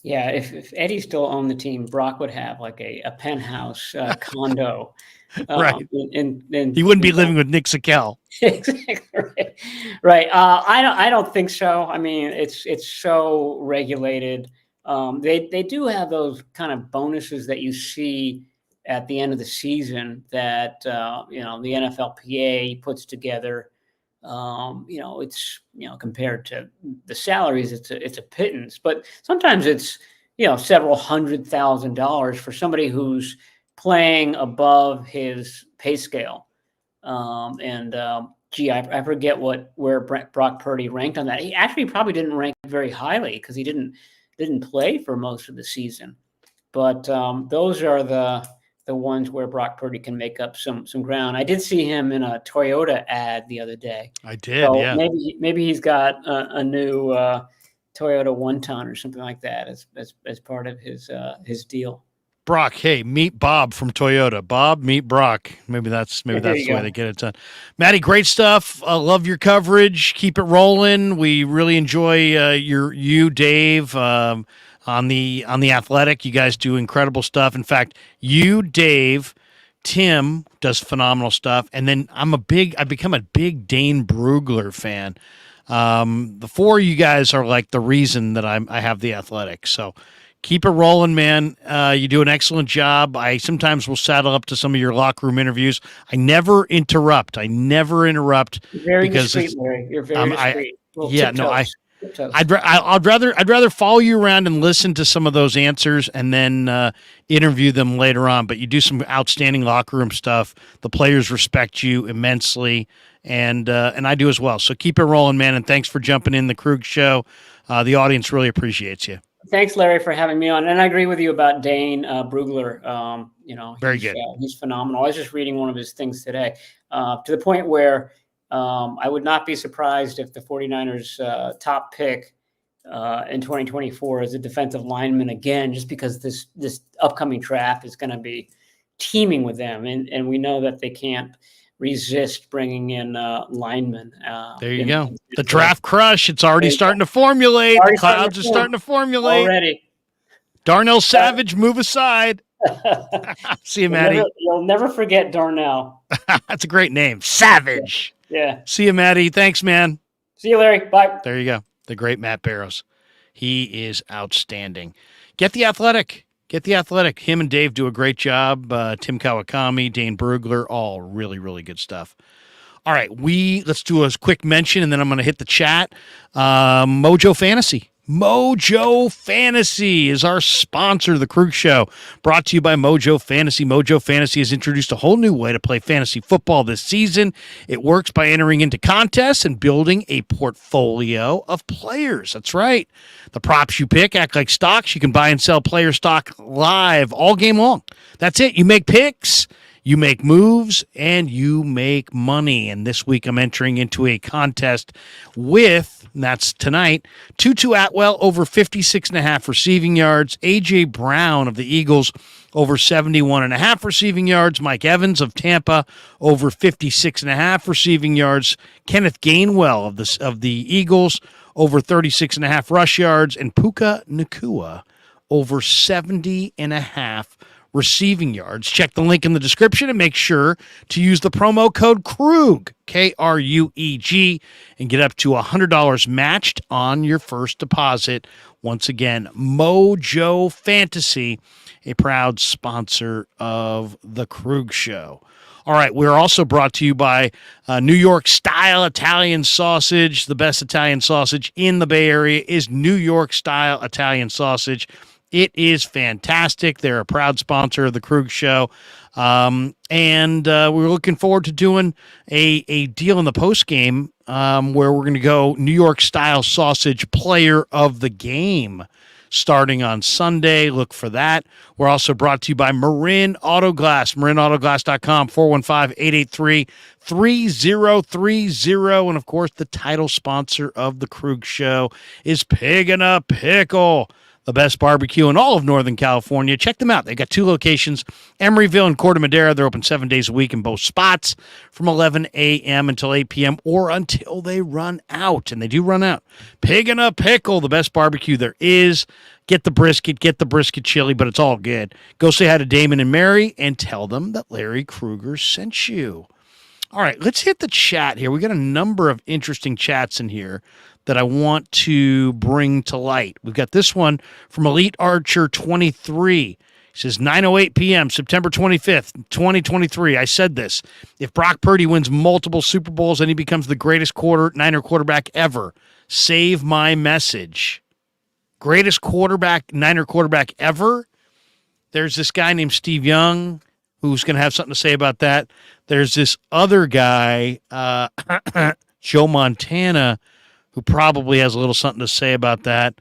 Yeah, if Eddie still owned the team, Brock would have like a penthouse condo. Right. And he wouldn't be living with Nick Sakel. Exactly. Right. I don't think so. I mean, it's so regulated. They do have those kind of bonuses that you see at the end of the season that the NFLPA puts together. It's compared to the salaries, it's a pittance, but sometimes it's several $100,000 for somebody who's playing above his pay scale. I forget where Brock Purdy ranked on that. He actually probably didn't rank very highly because he didn't play for most of the season. But those are the ones where Brock Purdy can make up some ground. I did see him in a Toyota ad the other day. I did, so yeah. Maybe he's got a new Toyota 1-ton or something like that as part of his deal. Brock, hey, meet Bob from Toyota. Bob, meet Brock. Maybe that's the way they get it done. Matty, great stuff. I love your coverage. Keep it rolling. We really enjoy you, Dave, on the Athletic. You guys do incredible stuff. In fact, you, Dave, Tim does phenomenal stuff, and then I've become a big Dane Brugler fan. The four of you guys are like the reason that I have the Athletic. So keep it rolling, man. You do an excellent job. I sometimes will saddle up to some of your locker room interviews. I never interrupt. You're very discreet, Larry. You're very discreet. I'd rather follow you around and listen to some of those answers and then interview them later on. But you do some outstanding locker room stuff. The players respect you immensely, and I do as well. So keep it rolling, man. And thanks for jumping in the Krueg show. The audience really appreciates you. Thanks, Larry, for having me on. And I agree with you about Dane Brugler. Very good. He's phenomenal. I was just reading one of his things today to the point where I would not be surprised if the 49ers top pick in 2024 is a defensive lineman again, just because this upcoming draft is going to be teeming with them. And we know that they can't resist bringing in linemen. There you go. The draft crush. It's already starting to formulate. The clouds are starting to formulate. Already. Darnell Savage, move aside. See you, Matty. You'll never forget Darnell. That's a great name. Savage. Yeah. See you, Matty. Thanks, man. See you, Larry. Bye. There you go. The great Matt Barrows. He is outstanding. Get the Athletic. Him and Dave do a great job. Tim Kawakami, Dane Brugler, all really, really good stuff. All right, let's do a quick mention, and then I'm going to hit the chat. Mojo Fantasy. Mojo Fantasy is our sponsor of the Krueg Show, brought to you by Mojo Fantasy. Mojo Fantasy has introduced a whole new way to play fantasy football this season. It works by entering into contests and building a portfolio of players. That's right. The props you pick act like stocks. You can buy and sell player stock live all game long. That's it. You make picks, you make moves, and you make money. And this week I'm entering into a contest with, and that's tonight, Tutu Atwell over 56.5 receiving yards, A.J. Brown of the Eagles over 71.5 receiving yards, Mike Evans of Tampa over 56.5 receiving yards, Kenneth Gainwell of the Eagles over 36.5 rush yards, and Puka Nacua over 70.5 receiving yards. Check the link in the description and make sure to use the promo code Krueg, Krueg, and get up to $100 matched on your first deposit. Once again, Mojo Fantasy, a proud sponsor of the Krueg Show. All right, we're also brought to you by New York Style Italian Sausage. The best Italian sausage in the Bay Area is New York Style Italian Sausage. It is fantastic. They're a proud sponsor of the Krueg Show. And we're looking forward to doing a deal in the postgame where we're going to go New York Style Sausage Player of the Game starting on Sunday. Look for that. We're also brought to you by Marin Autoglass, marinautoglass.com, 415-883-3030. And, of course, the title sponsor of the Krueg Show is Pig and a Pickle, the best barbecue in all of Northern California. Check them out. They've got two locations, Emeryville and Corte Madera. They're open 7 days a week in both spots from 11 a.m. until 8 p.m. or until they run out. And they do run out. Pig and a Pickle, the best barbecue there is. Get the brisket chili, but it's all good. Go say hi to Damon and Mary and tell them that Larry Krueger sent you. All right, let's hit the chat here. We got a number of interesting chats in here that I want to bring to light. We've got this one from Elite Archer 23. He says 9:08 p.m. September 25th, 2023. I said this. If Brock Purdy wins multiple Super Bowls and he becomes the greatest Niner quarterback ever, save my message. Greatest Niner quarterback ever? There's this guy named Steve Young who's going to have something to say about that. There's this other guy, Joe Montana, who probably has a little something to say about that.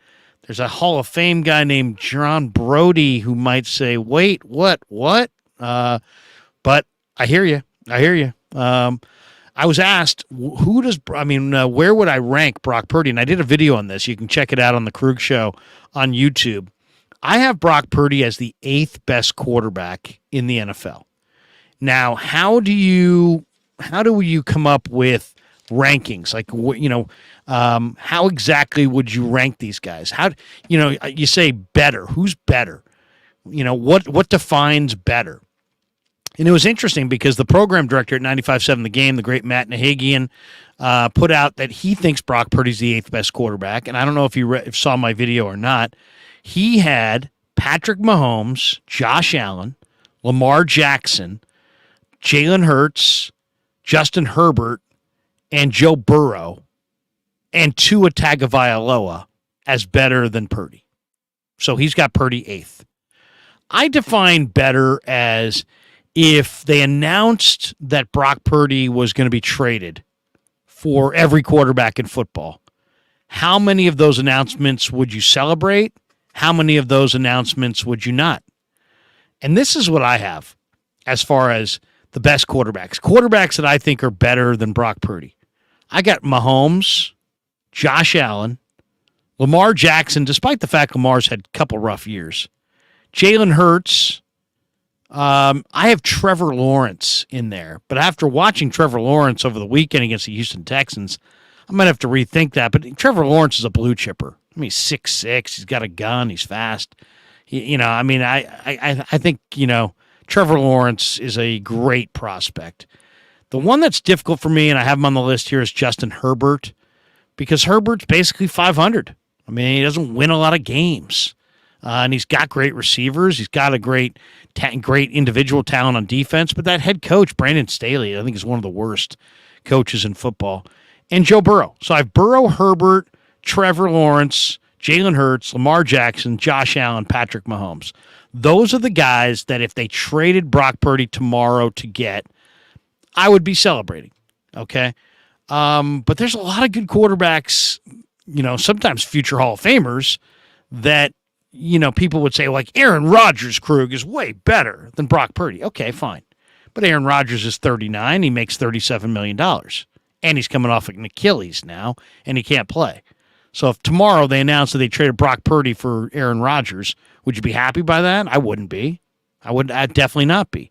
There's a Hall of Fame guy named John Brody who might say, wait, what? But I hear you. I was asked, where would I rank Brock Purdy? And I did a video on this. You can check it out on the Krueg Show on YouTube. I have Brock Purdy as the 8th best quarterback in the NFL. Now, how do you come up with rankings? Like, how exactly would you rank these guys? You say better. Who's better? What defines better? And it was interesting because the program director at 95.7 The Game, the great Matt Nahigian, put out that he thinks Brock Purdy's the 8th best quarterback. And I don't know if you saw my video or not. He had Patrick Mahomes, Josh Allen, Lamar Jackson, Jalen Hurts, Justin Herbert, and Joe Burrow, and Tua Tagovailoa as better than Purdy. So he's got Purdy 8th. I define better as if they announced that Brock Purdy was going to be traded for every quarterback in football. How many of those announcements would you celebrate? How many of those announcements would you not? And this is what I have as far as the best quarterbacks that I think are better than Brock Purdy. I got Mahomes, Josh Allen, Lamar Jackson, despite the fact Lamar's had a couple rough years, Jalen Hurts. I have Trevor Lawrence in there. But after watching Trevor Lawrence over the weekend against the Houston Texans, I might have to rethink that. But Trevor Lawrence is a blue chipper. I mean, he's 6'6", he's got a gun, he's fast. I think, Trevor Lawrence is a great prospect. The one that's difficult for me, and I have him on the list here, is Justin Herbert, because Herbert's basically 500. I mean, he doesn't win a lot of games, and he's got great receivers. He's got a great individual talent on defense, but that head coach, Brandon Staley, I think is one of the worst coaches in football, and Joe Burrow. So I have Burrow, Herbert, Trevor Lawrence, Jalen Hurts, Lamar Jackson, Josh Allen, Patrick Mahomes. Those are the guys that if they traded Brock Purdy tomorrow to get, I would be celebrating, okay? But there's a lot of good quarterbacks, sometimes future Hall of Famers that, people would say, like, Aaron Rodgers, Krueg, is way better than Brock Purdy. Okay, fine. But Aaron Rodgers is 39. He makes $37 million. And he's coming off an Achilles now, and he can't play. So if tomorrow they announce that they traded Brock Purdy for Aaron Rodgers, would you be happy by that? I wouldn't be. I'd definitely not be.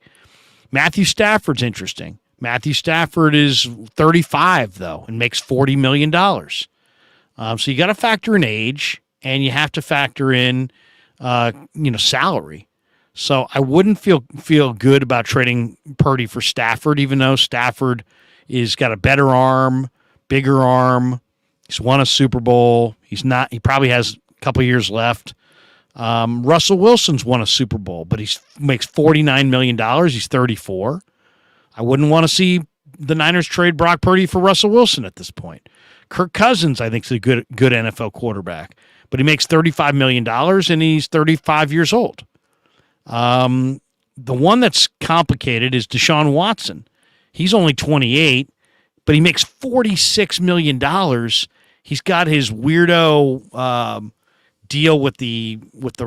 Matthew Stafford's interesting. Matthew Stafford is 35, though, and makes $40 million. So you got to factor in age, and you have to factor in, salary. So I wouldn't feel good about trading Purdy for Stafford, even though Stafford is got a better arm, bigger arm. He's won a Super Bowl. He probably has a couple years left. Russell Wilson's won a Super Bowl, but he makes $49 million. He's 34. I wouldn't want to see the Niners trade Brock Purdy for Russell Wilson at this point. Kirk Cousins, I think, is a good NFL quarterback, but he makes $35 million, and he's 35 years old. The one that's complicated is Deshaun Watson. He's only 28, but he makes $46 million. He's got his weirdo deal with the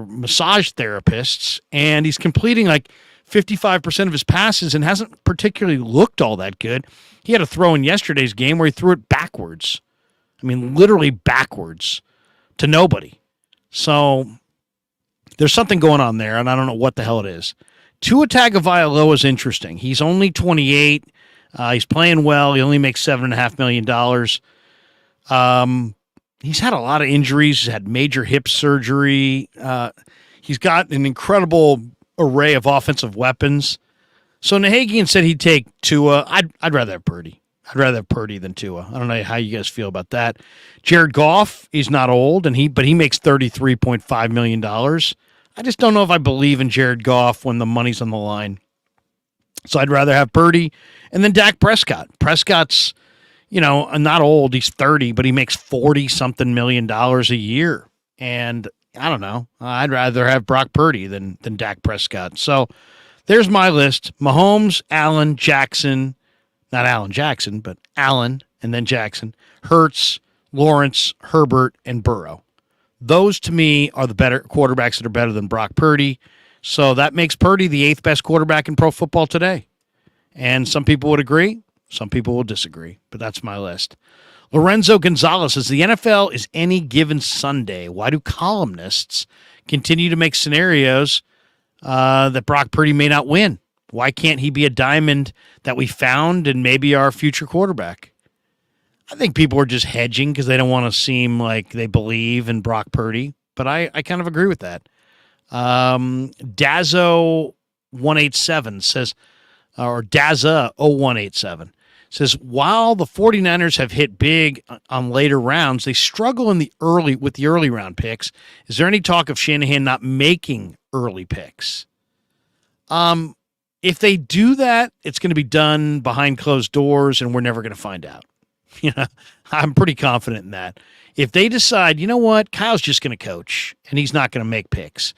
massage therapists, and he's completing like 55% of his passes and hasn't particularly looked all that good. He had a throw in yesterday's game where he threw it backwards. I mean, literally backwards to nobody. So there's something going on there, and I don't know what the hell it is. Tua Tagovailoa is interesting. He's only 28. He's playing well. He only makes $7.5 million. He's had a lot of injuries. He's had major hip surgery. He's got an incredible array of offensive weapons. So Nahigian said he'd take Tua. I'd rather have Purdy. I'd rather have Purdy than Tua. I don't know how you guys feel about that. Jared Goff is not old, but he makes $33.5 million. I just don't know if I believe in Jared Goff when the money's on the line. So I'd rather have Purdy and then Dak Prescott. Prescott's, not old. He's 30, but he makes 40 something million dollars a year. And I don't know. I'd rather have Brock Purdy than Dak Prescott. So there's my list. Mahomes, Allen, Jackson, not Allen Jackson, but Allen and then Jackson, Hurts, Lawrence, Herbert, and Burrow. Those to me are the better quarterbacks that are better than Brock Purdy. So that makes Purdy the 8th best quarterback in pro football today. And some people would agree, some people will disagree, but that's my list. Lorenzo Gonzalez says the NFL is any given Sunday. Why do columnists continue to make scenarios that Brock Purdy may not win? Why can't he be a diamond that we found and maybe our future quarterback? I think people are just hedging because they don't want to seem like they believe in Brock Purdy, but I kind of agree with that. Dazzo187 says, or Dazza0187 says, while the 49ers have hit big on later rounds, they struggle with the early round picks. Is there any talk of Shanahan not making early picks? If they do that, it's going to be done behind closed doors and we're never going to find out. I'm pretty confident in that. If they decide, you know what, Kyle's just going to coach and he's not going to make picks,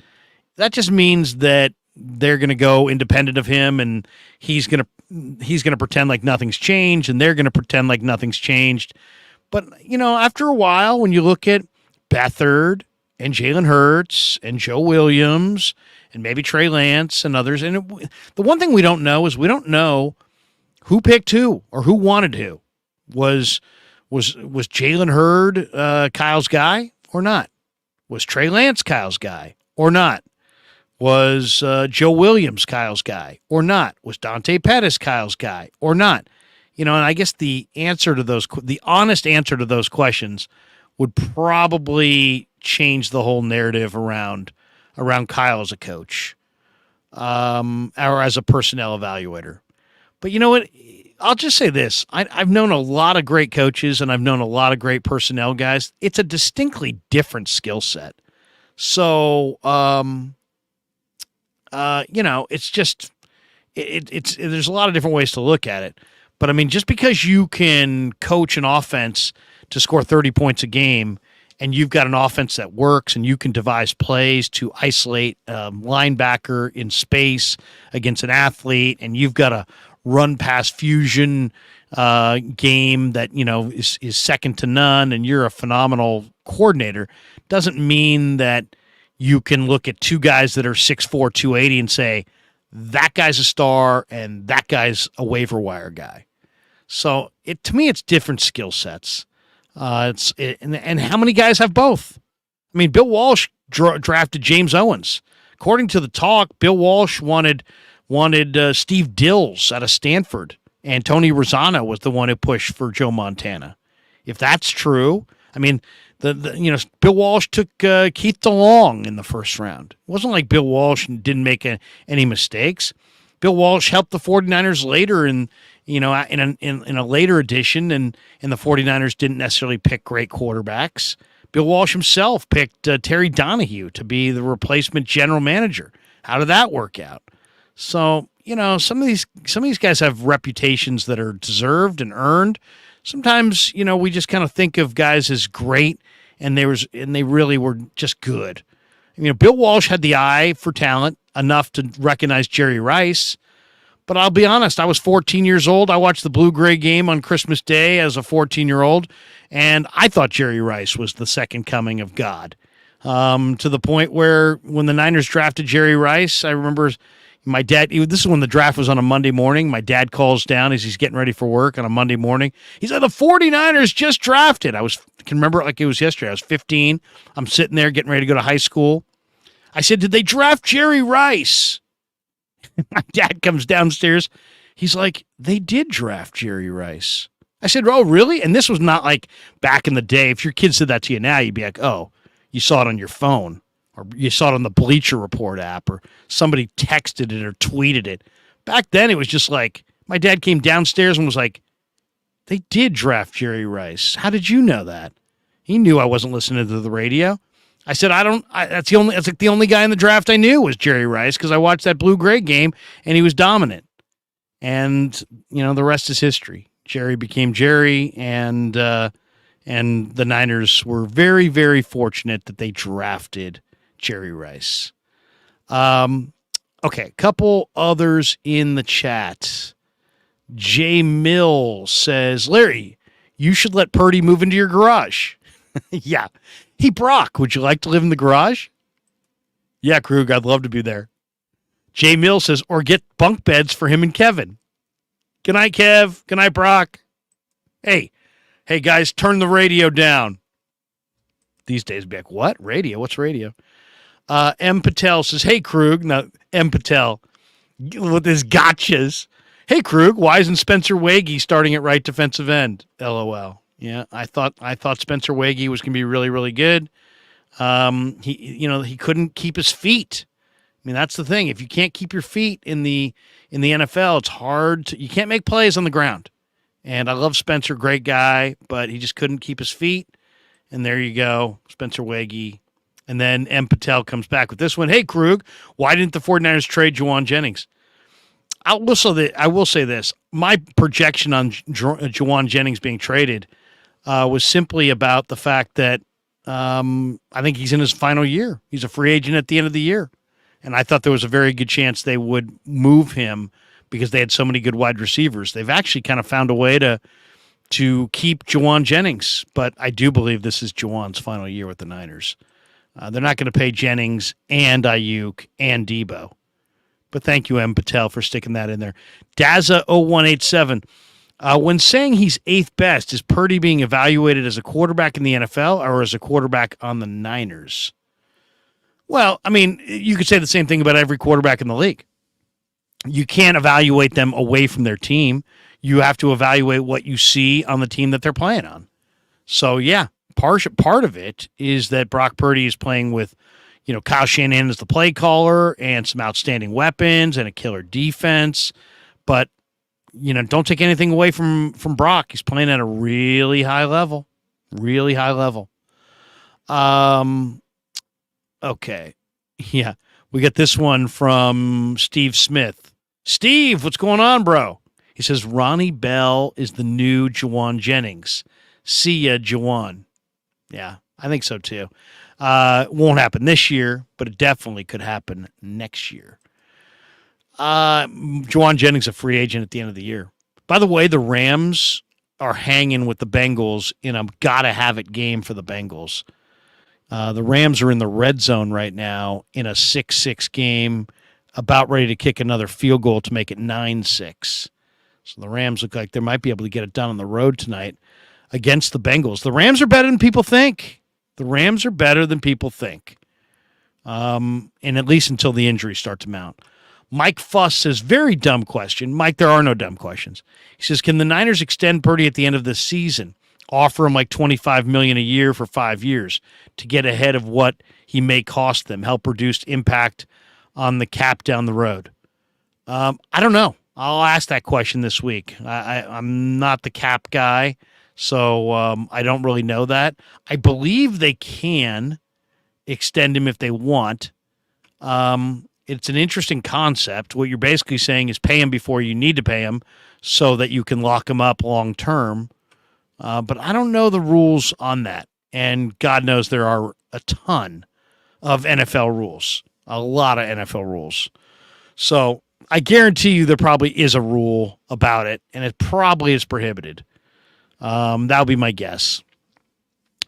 that just means that they're going to go independent of him and he's going to pretend like nothing's changed and they're going to pretend like nothing's changed. But, after a while, when you look at Beathard and Jalen Hurts and Joe Williams and maybe Trey Lance and others, and the one thing we don't know is we don't know who picked who or who wanted who. Was Jalen Hurd Kyle's guy or not? Was Trey Lance Kyle's guy or not? Was Joe Williams Kyle's guy or not? Was Dante Pettis Kyle's guy or not? And I guess the honest answer to those questions would probably change the whole narrative around Kyle as a coach, or as a personnel evaluator. But you know what? I'll just say this. I've known a lot of great coaches and I've known a lot of great personnel guys. It's a distinctly different skill set. So, it's just, there's a lot of different ways to look at it. But I mean, just because you can coach an offense to score 30 points a game and you've got an offense that works and you can devise plays to isolate a linebacker in space against an athlete and you've got a run pass fusion game that is second to none and you're a phenomenal coordinator, doesn't mean that you can look at two guys that are 6'4", 280 and say that guy's a star and that guy's a waiver wire guy. So to me it's different skill sets. And how many guys have both? I mean, Bill Walsh drafted James Owens. According to the talk, Bill Walsh wanted Steve Dills out of Stanford, and Tony Rossano was the one who pushed for Joe Montana. If that's true, I mean, Bill Walsh took Keith DeLong in the first round. It wasn't like Bill Walsh didn't make any mistakes. Bill Walsh helped the 49ers later in a later edition, and the 49ers didn't necessarily pick great quarterbacks. Bill Walsh himself picked Terry Donahue to be the replacement general manager. How did that work out? So, some of these guys have reputations that are deserved and earned. Sometimes, we just kind of think of guys as great and they really were just good. Bill Walsh had the eye for talent enough to recognize Jerry Rice. But I'll be honest, I was 14 years old. I watched the Blue-Gray game on Christmas Day as a 14-year-old, and I thought Jerry Rice was the second coming of God. To the point where when the Niners drafted Jerry Rice, I remember my dad, this is when the draft was on a Monday morning. My dad calls down as he's getting ready for work on a Monday morning. He's like, the 49ers just drafted. I can remember it like it was yesterday. I was 15. I'm sitting there getting ready to go to high school. I said, did they draft Jerry Rice? My dad comes downstairs. He's like, they did draft Jerry Rice. I said, oh, really? And this was not like back in the day. If your kid said that to you now, you'd be like, oh, you saw it on your phone, or you saw it on the Bleacher Report app, or somebody texted it or tweeted it. Back then, it was just like, my dad came downstairs and was like, they did draft Jerry Rice. How did you know that? He knew I wasn't listening to the radio. I said, that's like the only guy in the draft I knew was Jerry Rice because I watched that Blue-Gray game and he was dominant. And, the rest is history. Jerry became Jerry, and the Niners were very, very fortunate that they drafted Jerry Rice. Okay, a couple others in the chat. Jay Mills says, Larry, you should let Purdy move into your garage. Yeah. Hey, Brock, would you like to live in the garage? Yeah, Krug, I'd love to be there. Jay Mills says, or get bunk beds for him and Kevin. Good night, Kev. Good night, Brock. Hey, guys, turn the radio down. These days, be like, what? Radio? What's radio? M. Patel says, hey, Krug. Now, M. Patel with his gotchas. Hey, Krug, why isn't Spencer Wagee starting at right defensive end? LOL. Yeah, I thought Spencer Wagee was going to be really, really good. He couldn't keep his feet. I mean, that's the thing. If you can't keep your feet in the NFL, it's hard you can't make plays on the ground. And I love Spencer, great guy, but he just couldn't keep his feet. And there you go, Spencer Wagee. And then M. Patel comes back with this one. Hey, Krug, why didn't the 49ers trade Juwan Jennings? I will say this. My projection on Juwan Jennings being traded was simply about the fact that I think he's in his final year. He's a free agent at the end of the year. And I thought there was a very good chance they would move him because they had so many good wide receivers. They've actually kind of found a way to keep Juwan Jennings, but I do believe this is Juwan's final year with the Niners. They're not going to pay Jennings and Ayuk and Debo. But thank you, M. Patel, for sticking that in there. Daza0187. When saying he's eighth best, is Purdy being evaluated as a quarterback in the NFL or as a quarterback on the Niners? Well, I mean, you could say the same thing about every quarterback in the league. You can't evaluate them away from their team. You have to evaluate what you see on the team that they're playing on. So, yeah, part of it is that Brock Purdy is playing with, Kyle Shanahan as the play caller and some outstanding weapons and a killer defense. But, don't take anything away from Brock. He's playing at a really high level. Really high level. Okay. Yeah. We got this one from Steve Smith. Steve, what's going on, bro? He says, Ronnie Bell is the new Juwan Jennings. See ya, Juwan. Yeah, I think so too. Won't happen this year, but it definitely could happen next year. Juwan Jennings, a free agent at the end of the year. By the way, the Rams are hanging with the Bengals in a gotta-have-it game for the Bengals. The Rams are in the red zone right now in a 6-6 game, about ready to kick another field goal to make it 9-6. So the Rams look like they might be able to get it done on the road tonight against the Bengals. The Rams are better than people think. And at least until the injuries start to mount. Mike Fuss says, very dumb question. Mike, there are no dumb questions. He says, can the Niners extend Purdy at the end of the season? Offer him like $25 million a year for 5 years to get ahead of what he may cost them, help reduce impact on the cap down the road. I don't know. I'll ask that question this week. I'm not the cap guy, so I don't really know that. I believe they can extend him if they want. It's an interesting concept. What you're basically saying is pay him before you need to pay him so that you can lock him up long term. But I don't know the rules on that. And God knows there are a ton of NFL rules, a lot of NFL rules. So I guarantee you there probably is a rule about it, and it probably is prohibited. That would be my guess.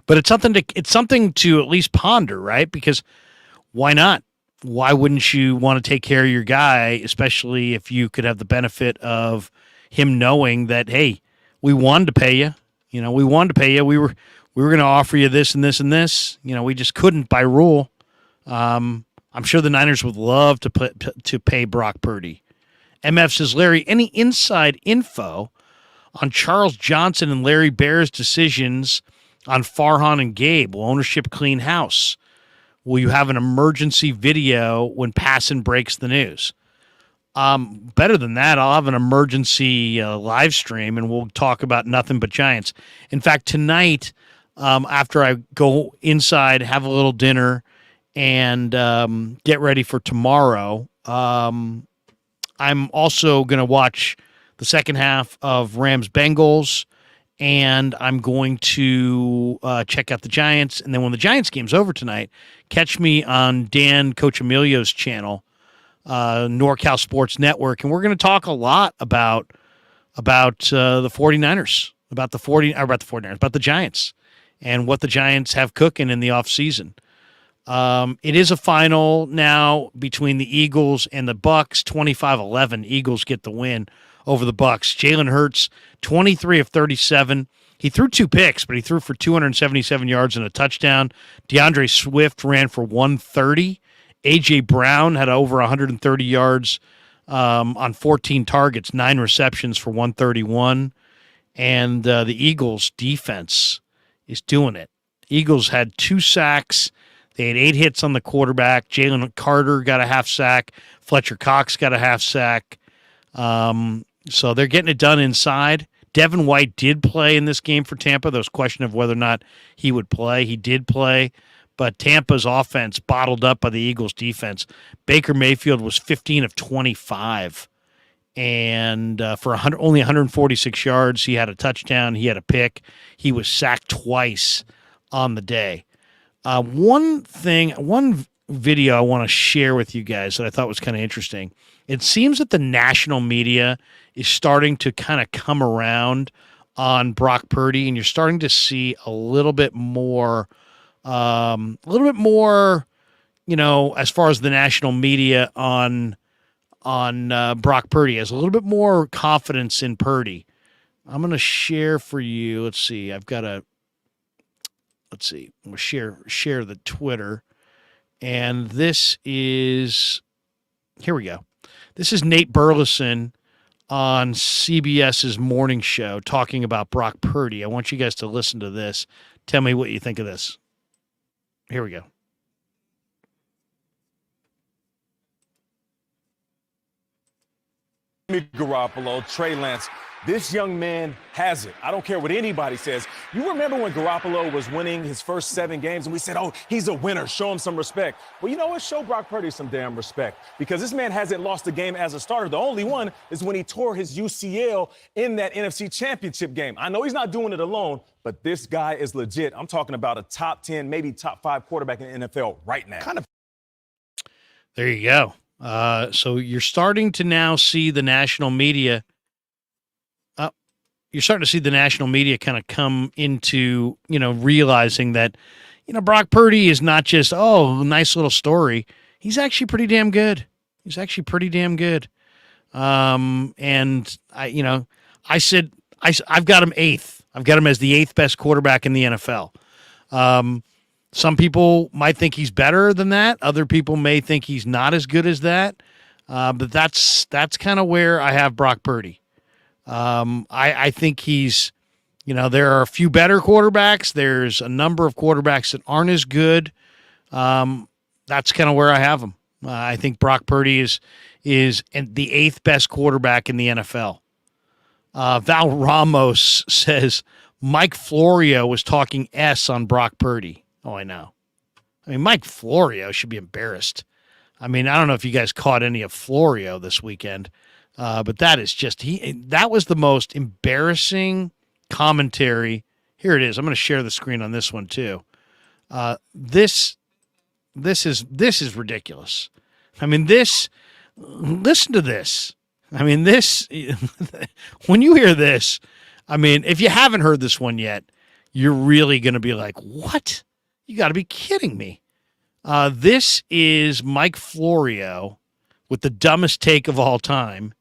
But it's something to at least ponder, right? Because why not? Why wouldn't you want to take care of your guy, especially if you could have the benefit of him knowing that, hey, we wanted to pay you. We wanted to pay you. We were going to offer you this and this and this. We just couldn't by rule. I'm sure the Niners would love to pay Brock Purdy. MF says, Larry, any inside info on Charles Johnson and Larry Bear's decisions on Farhan and Gabe? Will ownership clean house? Will you have an emergency video when Passan breaks the news? Better than that, I'll have an emergency live stream, and we'll talk about nothing but Giants. In fact, tonight after I go inside, have a little dinner, and get ready for tomorrow. I'm also going to watch the second half of Rams Bengals, and I'm going to check out the Giants. And then when the Giants game's over tonight, catch me on Dan Coach Emilio's channel, NorCal Sports Network, and we're going to talk a lot about the 49ers, about the 49ers, about the Giants, and what the Giants have cooking in the offseason. It is a final now between the Eagles and the Bucks. 25-11. Eagles get the win over the Bucks. Jalen Hurts, 23 of 37. He threw 2 picks, but he threw for 277 yards and a touchdown. DeAndre Swift ran for 130. A.J. Brown had over 130 yards on 14 targets, 9 receptions for 131. And the Eagles' defense is doing it. Eagles had 2 sacks. They had 8 hits on the quarterback. Jalen Carter got a half sack. Fletcher Cox got a half sack. So they're getting it done inside. Devin White did play in this game for Tampa. There was a question of whether or not he would play. He did play, but Tampa's offense bottled up by the Eagles' defense. Baker Mayfield was 15 of 25, and for only 146 yards. He had a touchdown. He had a pick. He was sacked twice on the day. One video I want to share with you guys that I thought was kind of interesting. It seems that the national media is starting to kind of come around on Brock Purdy, and you're starting to see a little bit more, as far as the national media on Brock Purdy has a little bit more confidence in Purdy. I'm going to share for you. Let's see. I'm going to share the Twitter. And this is, here we go. This is Nate Burleson on CBS's morning show talking about Brock Purdy. I want you guys to listen to this. Tell me what you think of this. Here we go. Garoppolo, Trey Lance. This young man has it. I don't care what anybody says. You remember when Garoppolo was winning his first 7 games and we said, oh, he's a winner. Show him some respect. Well, you know what? Show Brock Purdy some damn respect because this man hasn't lost a game as a starter. The only one is when he tore his UCL in that NFC Championship game. I know he's not doing it alone, but this guy is legit. I'm talking about a top 10, maybe top 5 quarterback in the NFL right now. There you go. So you're starting to now see the national media. You're starting to see the national media kind of come into, realizing that, Brock Purdy is not just, nice little story. He's actually pretty damn good. And I said, I've got him 8th. I've got him as the 8th best quarterback in the NFL. Some people might think he's better than that. Other people may think he's not as good as that. But that's kind of where I have Brock Purdy. I think he's, there are a few better quarterbacks. There's a number of quarterbacks that aren't as good. That's kind of where I have him. I think Brock Purdy is the 8th best quarterback in the NFL. Val Ramos says Mike Florio was talking S on Brock Purdy. Oh, I know. I mean, Mike Florio should be embarrassed. I mean, I don't know if you guys caught any of Florio this weekend. But that is just that was the most embarrassing commentary. Here it is. I'm going to share the screen on this one too. This is ridiculous. I mean, listen to this. I mean, when you hear this, I mean, if you haven't heard this one yet, you're really going to be like, what? You got to be kidding me. This is Mike Florio with the dumbest take of all time.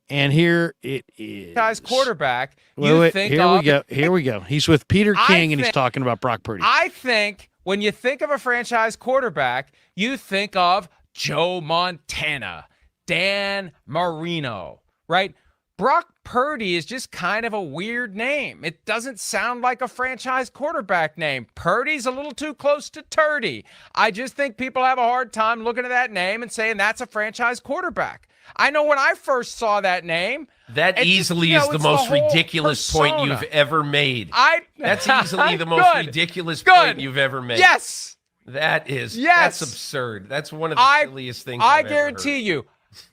And here it is. Guy's quarterback. Here we go. He's with Peter King, and he's talking about Brock Purdy. I think when you think of a franchise quarterback, you think of Joe Montana, Dan Marino, right? Brock Purdy is just kind of a weird name. It doesn't sound like a franchise quarterback name. Purdy's a little too close to Turdy. I just think people have a hard time looking at that name and saying that's a franchise quarterback. I know when I first saw that name, That It's easily just, is the it's most whole ridiculous point persona. you've ever made. That's easily the most Good. ridiculous Good. point you've ever made. Yes. That's Yes. absurd. That's one of the silliest things I I've guarantee ever heard.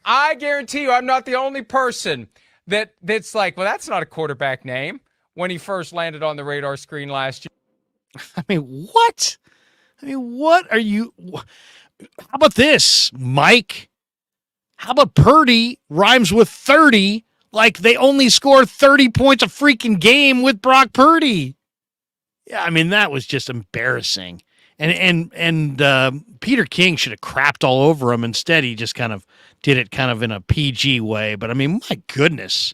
I guarantee you I'm not the only person that's like, well, that's not a quarterback name when he first landed on the radar screen last year. I mean, what? What are you? How about this, Mike? How about Purdy rhymes with 30 like they only score 30 points a freaking game with Brock Purdy? Yeah, I mean, that was just embarrassing. And Peter King should have crapped all over him. Instead, he just kind of did it kind of in a PG way. But I mean, my goodness.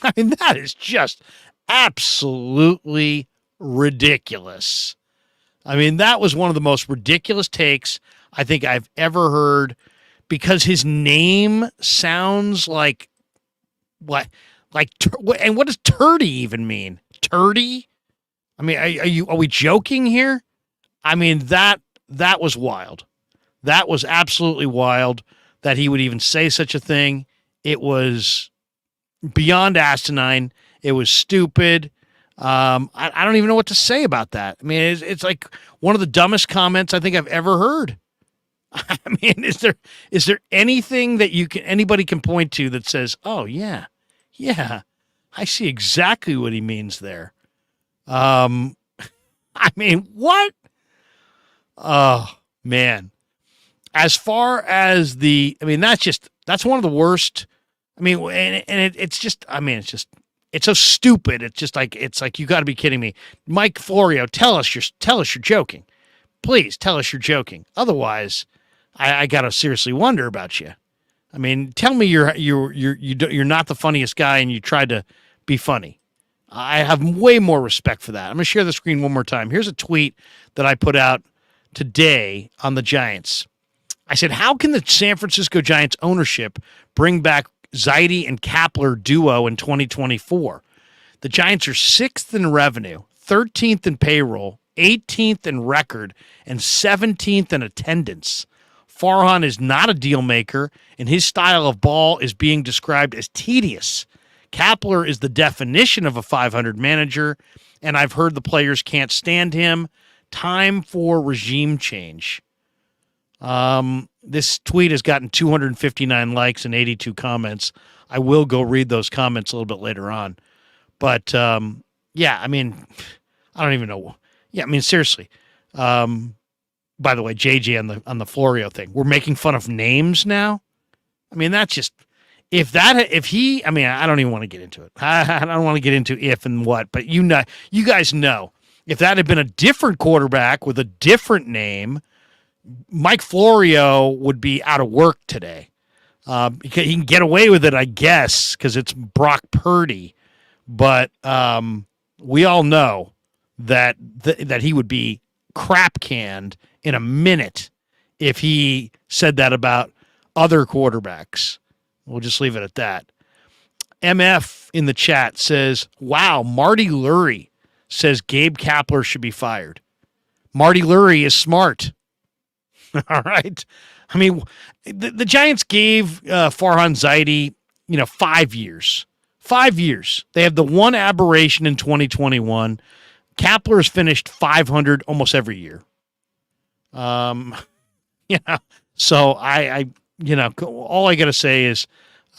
I mean, that is just absolutely ridiculous. I mean, that was one of the most ridiculous takes I think I've ever heard, because his name sounds like what? And what does turdy even mean? Turdy? I mean, are we joking here? I mean, that was wild. That was absolutely wild that he would even say such a thing. It was beyond asinine. It was stupid. I don't even know what to say about that. I mean, it's like one of the dumbest comments I think I've ever heard. I mean, is there anything that anybody can point to that says, "Oh yeah, I see exactly what he means there"? I mean, what? Oh man. As far as that's one of the worst. I mean, it's so stupid. It's like you got to be kidding me, Mike Florio. Tell us you're joking. Please tell us you're joking. Otherwise, I gotta seriously wonder about you. I mean, tell me you're not the funniest guy and you tried to be funny. I have way more respect for that. I'm gonna share the screen one more time. Here's a tweet that I put out today on the Giants. I said, how can the San Francisco Giants ownership bring back Zaidi and Kepler duo in 2024? The Giants are 6th in revenue, 13th in payroll, 18th in record, and 17th in attendance. Farhan is not a deal maker, and his style of ball is being described as tedious. Kepler is the definition of a 500 manager, and I've heard the players can't stand him. Time for regime change. This tweet has gotten 259 likes and 82 comments. I will go read those comments a little bit later on. But, yeah, I mean, I don't even know. Yeah, I mean, seriously. By the way, JJ on the Florio thing, we're making fun of names now. I mean, that's just, I don't even want to get into it. I don't want to get into if and what, but you guys know, if that had been a different quarterback with a different name, Mike Florio would be out of work today. Because he can get away with it, I guess, because it's Brock Purdy. But we all know that he would be crap canned in a minute if he said that about other quarterbacks. We'll just leave it at that. MF in the chat says, wow, Marty Lurie says Gabe Kepler should be fired. Marty Lurie is smart. All right. I mean, the Giants gave Farhan Zaidi, 5 years. 5 years. They have the one aberration in 2021. Kepler has finished 500 almost every year. So all I got to say is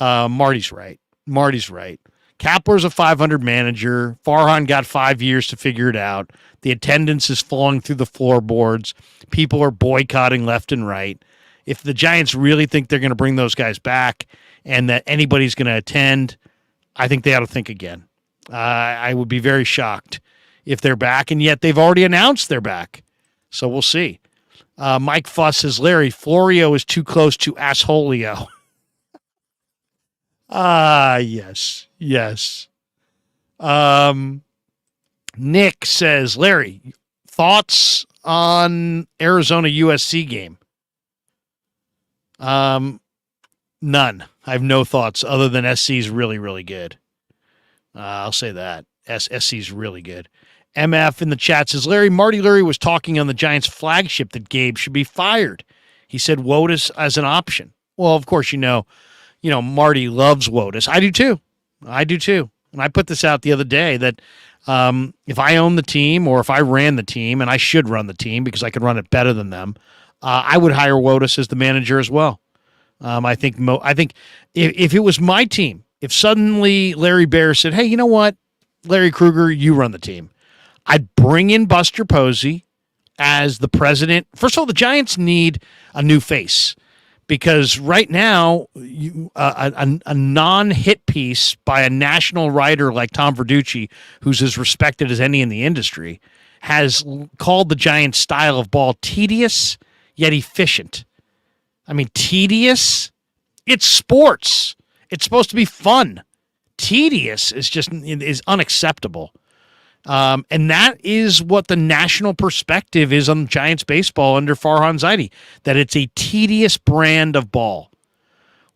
Marty's right. Marty's right. Kepler's a 500 manager. Farhan got 5 years to figure it out. The attendance is falling through the floorboards. People are boycotting left and right. If the Giants really think they're going to bring those guys back and that anybody's going to attend, I think they ought to think again. I would be very shocked if they're back, and yet they've already announced they're back. So we'll see. Mike Fuss says, Larry, Florio is too close to assholio. Yes. Nick says, Larry, thoughts on Arizona USC game? None. I have no thoughts other than SC is really, really good. I'll say that. SC is really good. MF in the chat says, Larry, Marty Lurie was talking on the Giants flagship that Gabe should be fired. He said Wotus as an option. Well, of course, Marty loves Wotus. I do too. I do too. And I put this out the other day that if I own the team or if I ran the team, and I should run the team because I could run it better than them, I would hire Wotus as the manager as well. I think if it was my team, if suddenly Larry Bear said, hey, you know what, Larry Krueger, you run the team, I'd bring in Buster Posey as the president. First of all, the Giants need a new face because right now a non-hit piece by a national writer like Tom Verducci, who's as respected as any in the industry, has called the Giants' style of ball tedious yet efficient. I mean, tedious? It's sports. It's supposed to be fun. Tedious is unacceptable. And that is what the national perspective is on Giants baseball under Farhan Zaidi, that it's a tedious brand of ball.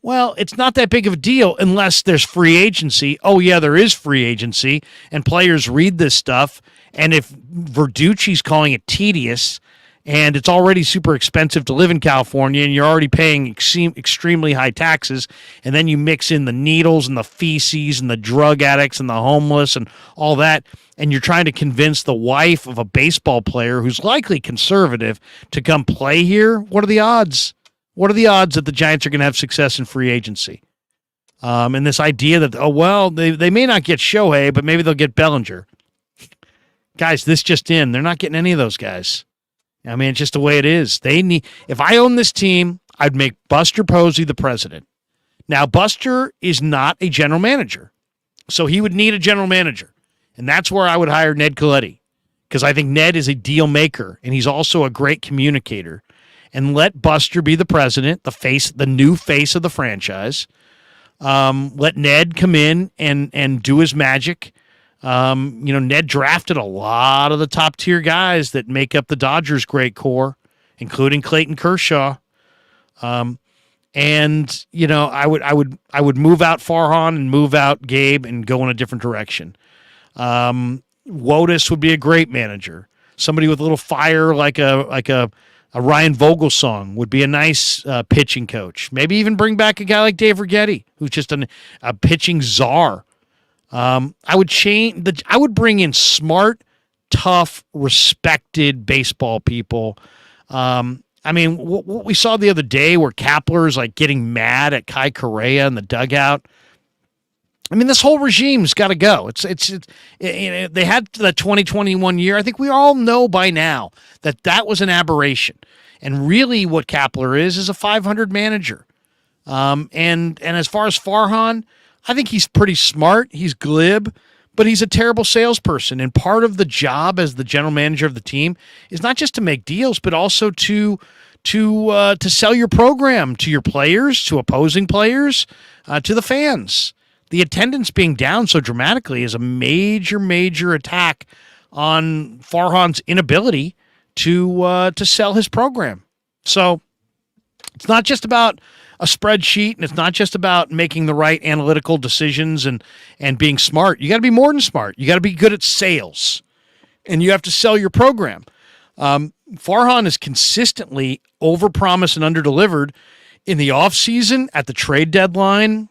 Well, it's not that big of a deal unless there's free agency. Oh, yeah, there is free agency, and players read this stuff, and if Verducci's calling it tedious, and it's already super expensive to live in California, and you're already paying extremely high taxes, and then you mix in the needles and the feces and the drug addicts and the homeless and all that, and you're trying to convince the wife of a baseball player who's likely conservative to come play here, what are the odds? What are the odds that the Giants are going to have success in free agency? And this idea that, oh, well, they may not get Shohei, but maybe they'll get Bellinger. Guys, this just in. They're not getting any of those guys. I mean, it's just the way it is. If I own this team, I'd make Buster Posey the president. Now, Buster is not a general manager, so he would need a general manager. And that's where I would hire Ned Colletti, because I think Ned is a deal maker, and he's also a great communicator. And let Buster be the president, the new face of the franchise. Let Ned come in and do his magic. Ned drafted a lot of the top tier guys that make up the Dodgers' great core, including Clayton Kershaw. I would move out Farhan and move out Gabe and go in a different direction. Wotus would be a great manager. Somebody with a little fire like a Ryan Vogelsong would be a nice pitching coach. Maybe even bring back a guy like Dave Righetti, who's just a pitching czar. I would bring in smart, tough, respected baseball people. What we saw the other day where Kepler is like getting mad at Kai Correa in the dugout. I mean, this whole regime's got to go. They had the 2021 year. I think we all know by now that was an aberration. And really what Kepler is a 500 manager. And as far as Farhan, I think he's pretty smart. He's glib, but he's a terrible salesperson. And part of the job as the general manager of the team is not just to make deals, but also to sell your program to your players, to opposing players, to the fans. The attendance being down so dramatically is a major, major attack on Farhan's inability to sell his program. So it's not just about a spreadsheet, and it's not just about making the right analytical decisions and being smart. You got to be more than smart. You got to be good at sales, and you have to sell your program. Farhan is consistently overpromised and underdelivered in the offseason, at the trade deadline.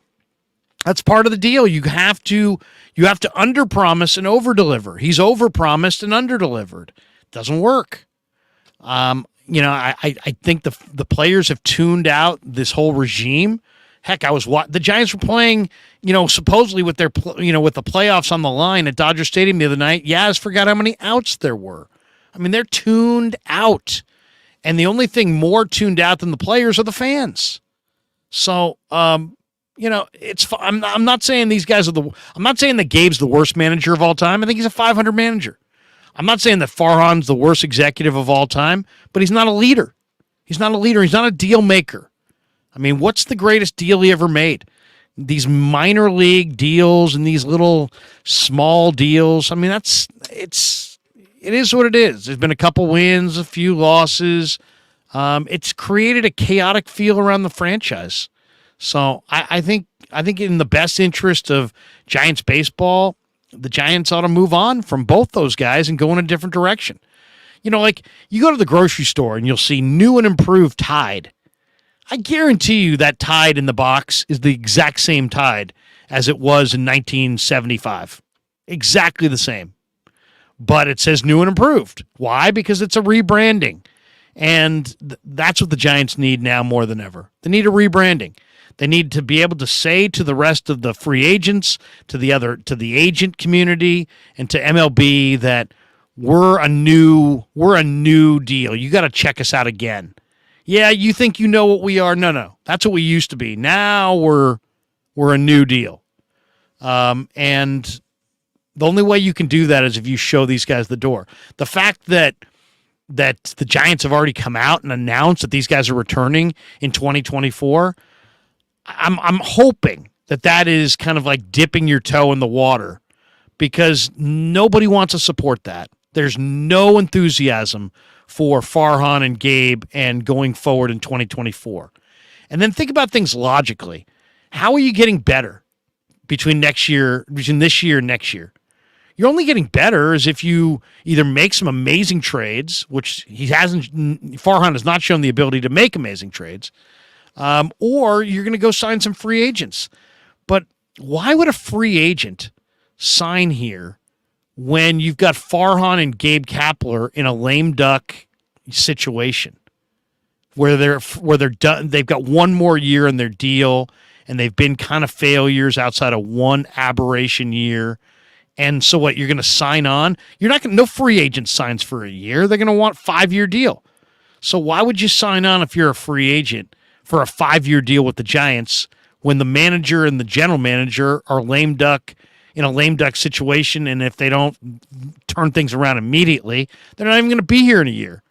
That's part of the deal. You have to underpromise and overdeliver. He's overpromised and underdelivered. Doesn't work. I think the players have tuned out this whole regime. Heck, the Giants were playing, supposedly with with the playoffs on the line at Dodger Stadium the other night. Yaz forgot how many outs there were. I mean, they're tuned out, and the only thing more tuned out than the players are the fans. So, it's. I'm not saying these guys I'm not saying that Gabe's the worst manager of all time. I think he's a 500 manager. I'm not saying that Farhan's the worst executive of all time, but he's not a leader. He's not a leader. He's not a deal maker. I mean, what's the greatest deal he ever made? These minor league deals and these little small deals. I mean, it is what it is. There's been a couple wins, a few losses. It's created a chaotic feel around the franchise. So I think in the best interest of Giants baseball, the Giants ought to move on from both those guys and go in a different direction. Like you go to the grocery store and you'll see new and improved Tide. I guarantee you that Tide in the box is the exact same Tide as it was in 1975. Exactly the same. But it says new and improved. Why? Because it's a rebranding. And that's what the Giants need now more than ever. They need a rebranding. They need to be able to say to the rest of the free agents, to the agent community, and to MLB that we're a new deal. You got to check us out again. Yeah, you think you know what we are? No. That's what we used to be. Now we're a new deal. And the only way you can do that is if you show these guys the door. The fact that the Giants have already come out and announced that these guys are returning in 2024, I'm hoping that is kind of like dipping your toe in the water, because nobody wants to support that. There's no enthusiasm for Farhan and Gabe and going forward in 2024. And then think about things logically. How are you getting better between this year and next year? You're only getting better as if you either make some amazing trades, which Farhan has not shown the ability to make amazing trades, or you're going to go sign some free agents. But why would a free agent sign here when you've got Farhan and Gabe Kepler in a lame duck situation where they're done? They've got one more year in their deal, and they've been kind of failures outside of one aberration year. And so what, you're going to sign on? You're not going to, no free agent signs for a year. They're going to want 5-year deal. So why would you sign on if you're a free agent for a 5-year deal with the Giants when the manager and the general manager are in a lame duck situation, and if they don't turn things around immediately, they're not even going to be here in a year?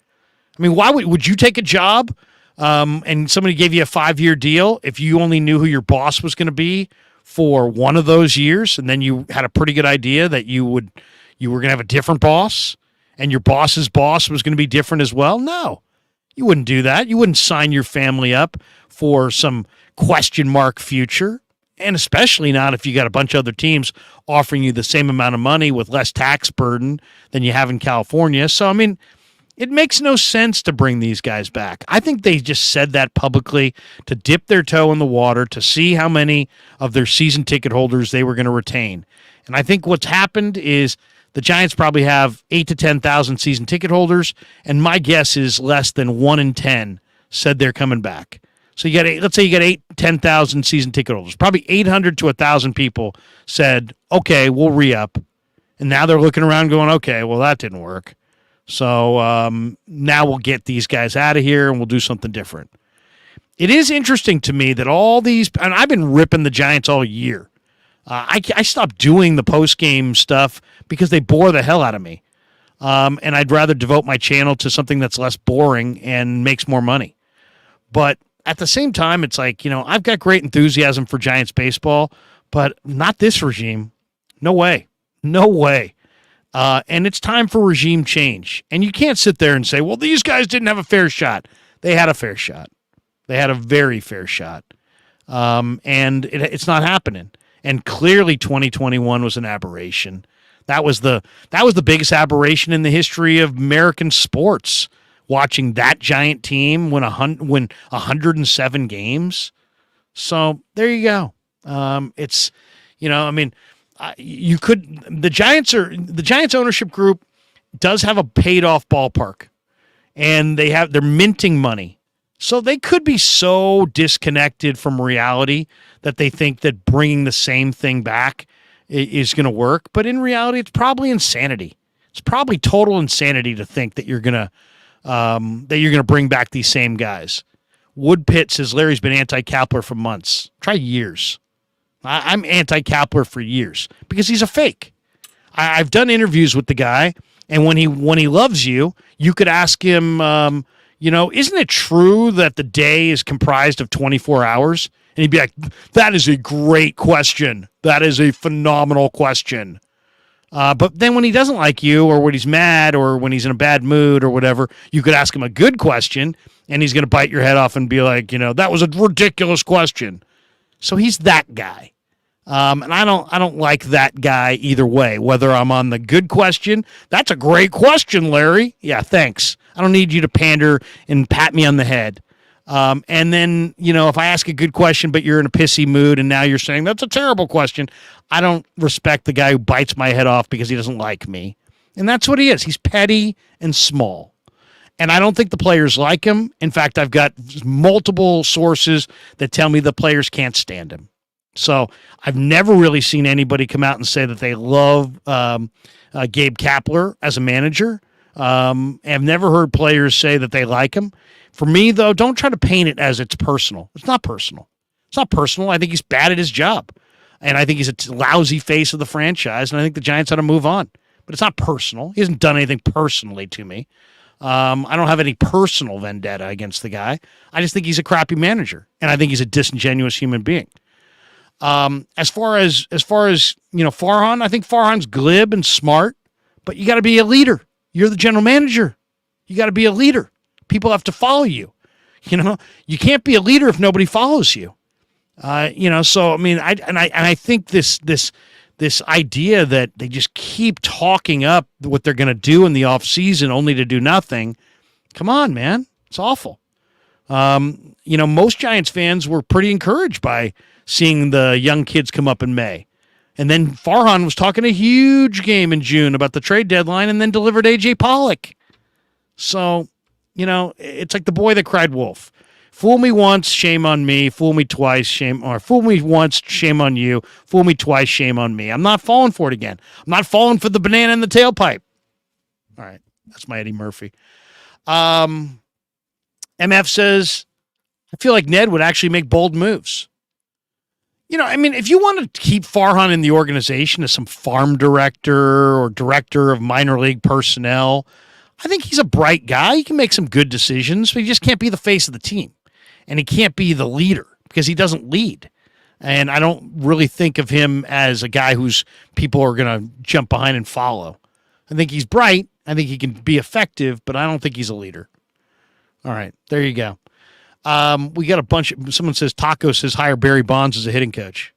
I mean, why would you take a job and somebody gave you a 5-year deal if you only knew who your boss was going to be for one of those years, and then you had a pretty good idea that you were going to have a different boss and your boss's boss was going to be different as well? No, you wouldn't do that. You wouldn't sign your family up for some question mark future, and especially not if you got a bunch of other teams offering you the same amount of money with less tax burden than you have in California. So, I mean, it makes no sense to bring these guys back. I think they just said that publicly to dip their toe in the water to see how many of their season ticket holders they were going to retain. And I think what's happened is the Giants probably have 8,000 to 10,000 season ticket holders, and my guess is less than 1 in 10 said they're coming back. So let's say you got 10,000 season ticket holders. Probably 800 to 1,000 people said, okay, we'll re-up. And now they're looking around going, okay, well, that didn't work. So now we'll get these guys out of here and we'll do something different. It is interesting to me that all these, and I've been ripping the Giants all year. I stopped doing the post-game stuff because they bore the hell out of me. And I'd rather devote my channel to something that's less boring and makes more money. But at the same time, it's like, I've got great enthusiasm for Giants baseball, but not this regime. No way. No way. And it's time for regime change. And you can't sit there and say, well, these guys didn't have a fair shot. They had a fair shot. They had a very fair shot. And it's not happening. And clearly 2021 was an aberration. That was the biggest aberration in the history of American sports, watching that Giant team win 107 games. So there you go. The Giants ownership group does have a paid off ballpark, and they're minting money. So they could be so disconnected from reality that they think that bringing the same thing back is going to work. But in reality, it's probably insanity. It's probably total insanity to think that you're going to bring back these same guys. Woodpit says Larry's been anti-Kepler for months. Try years. I'm anti-Kepler for years because he's a fake. I've done interviews with the guy, and when he loves you, you could ask him, isn't it true that the day is comprised of 24 hours? And he'd be like, that is a great question. That is a phenomenal question. But then when he doesn't like you, or when he's mad, or when he's in a bad mood or whatever, you could ask him a good question, and he's going to bite your head off and be like, that was a ridiculous question. So he's that guy. And I don't like that guy either way, whether I'm on the good question. That's a great question, Larry. Yeah, thanks. I don't need you to pander and pat me on the head. And then, if I ask a good question, but you're in a pissy mood and now you're saying that's a terrible question, I don't respect the guy who bites my head off because he doesn't like me. And that's what he is. He's petty and small. And I don't think the players like him. In fact, I've got multiple sources that tell me the players can't stand him. So I've never really seen anybody come out and say that they love Gabe Kepler as a manager. I've never heard players say that they like him. For me, though, don't try to paint it as it's personal. It's not personal. It's not personal. I think he's bad at his job. And I think he's a lousy face of the franchise. And I think the Giants ought to move on. But it's not personal. He hasn't done anything personally to me. I don't have any personal vendetta against the guy. I just think he's a crappy manager. And I think he's a disingenuous human being. As far as Farhan, I think Farhan's glib and smart. But you got to be a leader. You're the general manager. You got to be a leader. People have to follow you. You can't be a leader if nobody follows you. So I mean, I think this idea that they just keep talking up what they're going to do in the offseason only to do nothing. Come on, man. It's awful. Most Giants fans were pretty encouraged by seeing the young kids come up in May. And then Farhan was talking a huge game in June about the trade deadline and then delivered A.J. Pollock. So, it's like the boy that cried wolf. Fool me once, shame on me. Fool me twice, fool me once, shame on you. Fool me twice, shame on me. I'm not falling for it again. I'm not falling for the banana in the tailpipe. All right. That's my Eddie Murphy. MF says, I feel like Ned would actually make bold moves. If you want to keep Farhan in the organization as some farm director or director of minor league personnel, I think he's a bright guy. He can make some good decisions, but he just can't be the face of the team. And he can't be the leader because he doesn't lead. And I don't really think of him as a guy whose people are going to jump behind and follow. I think he's bright. I think he can be effective, but I don't think he's a leader. All right, there you go. We got a bunch of, someone says, Taco says, hire Barry Bonds as a hitting coach.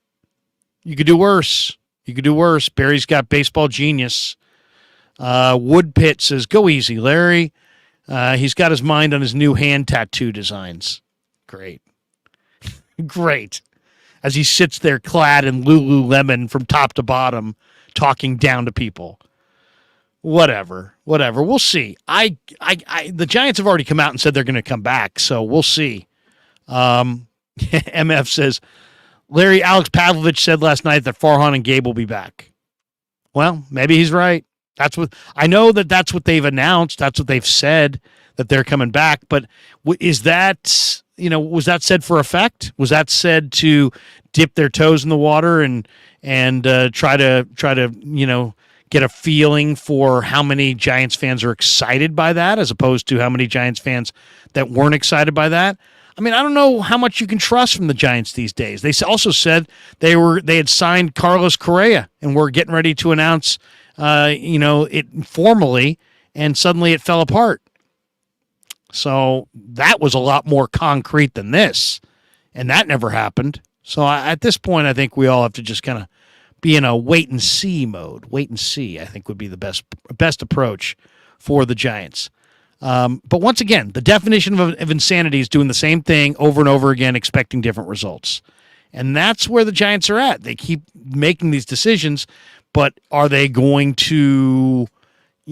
You could do worse. Barry's got baseball genius. Woodpit says, go easy, Larry. He's got his mind on his new hand tattoo designs. Great. Great. As he sits there clad in Lululemon from top to bottom, talking down to people. Whatever. We'll see. The Giants have already come out and said they're going to come back, so we'll see. MF says, Larry, Alex Pavlovich said last night that Farhan and Gabe will be back. Well, maybe he's right. That's what they've announced. That's what they've said, that they're coming back. But is that, was that said for effect? Was that said to dip their toes in the water and try to get a feeling for how many Giants fans are excited by that, as opposed to how many Giants fans that weren't excited by that? I mean, I don't know how much you can trust from the Giants these days. They also said they had signed Carlos Correa and were getting ready to announce it formally, and suddenly it fell apart. So that was a lot more concrete than this, and that never happened. So at this point, I think we all have to just kind of be in a wait and see mode. Wait and see, I think, would be the best approach for the Giants. But once again, the definition of insanity is doing the same thing over and over again, expecting different results. And that's where the Giants are at. They keep making these decisions, but are they going to?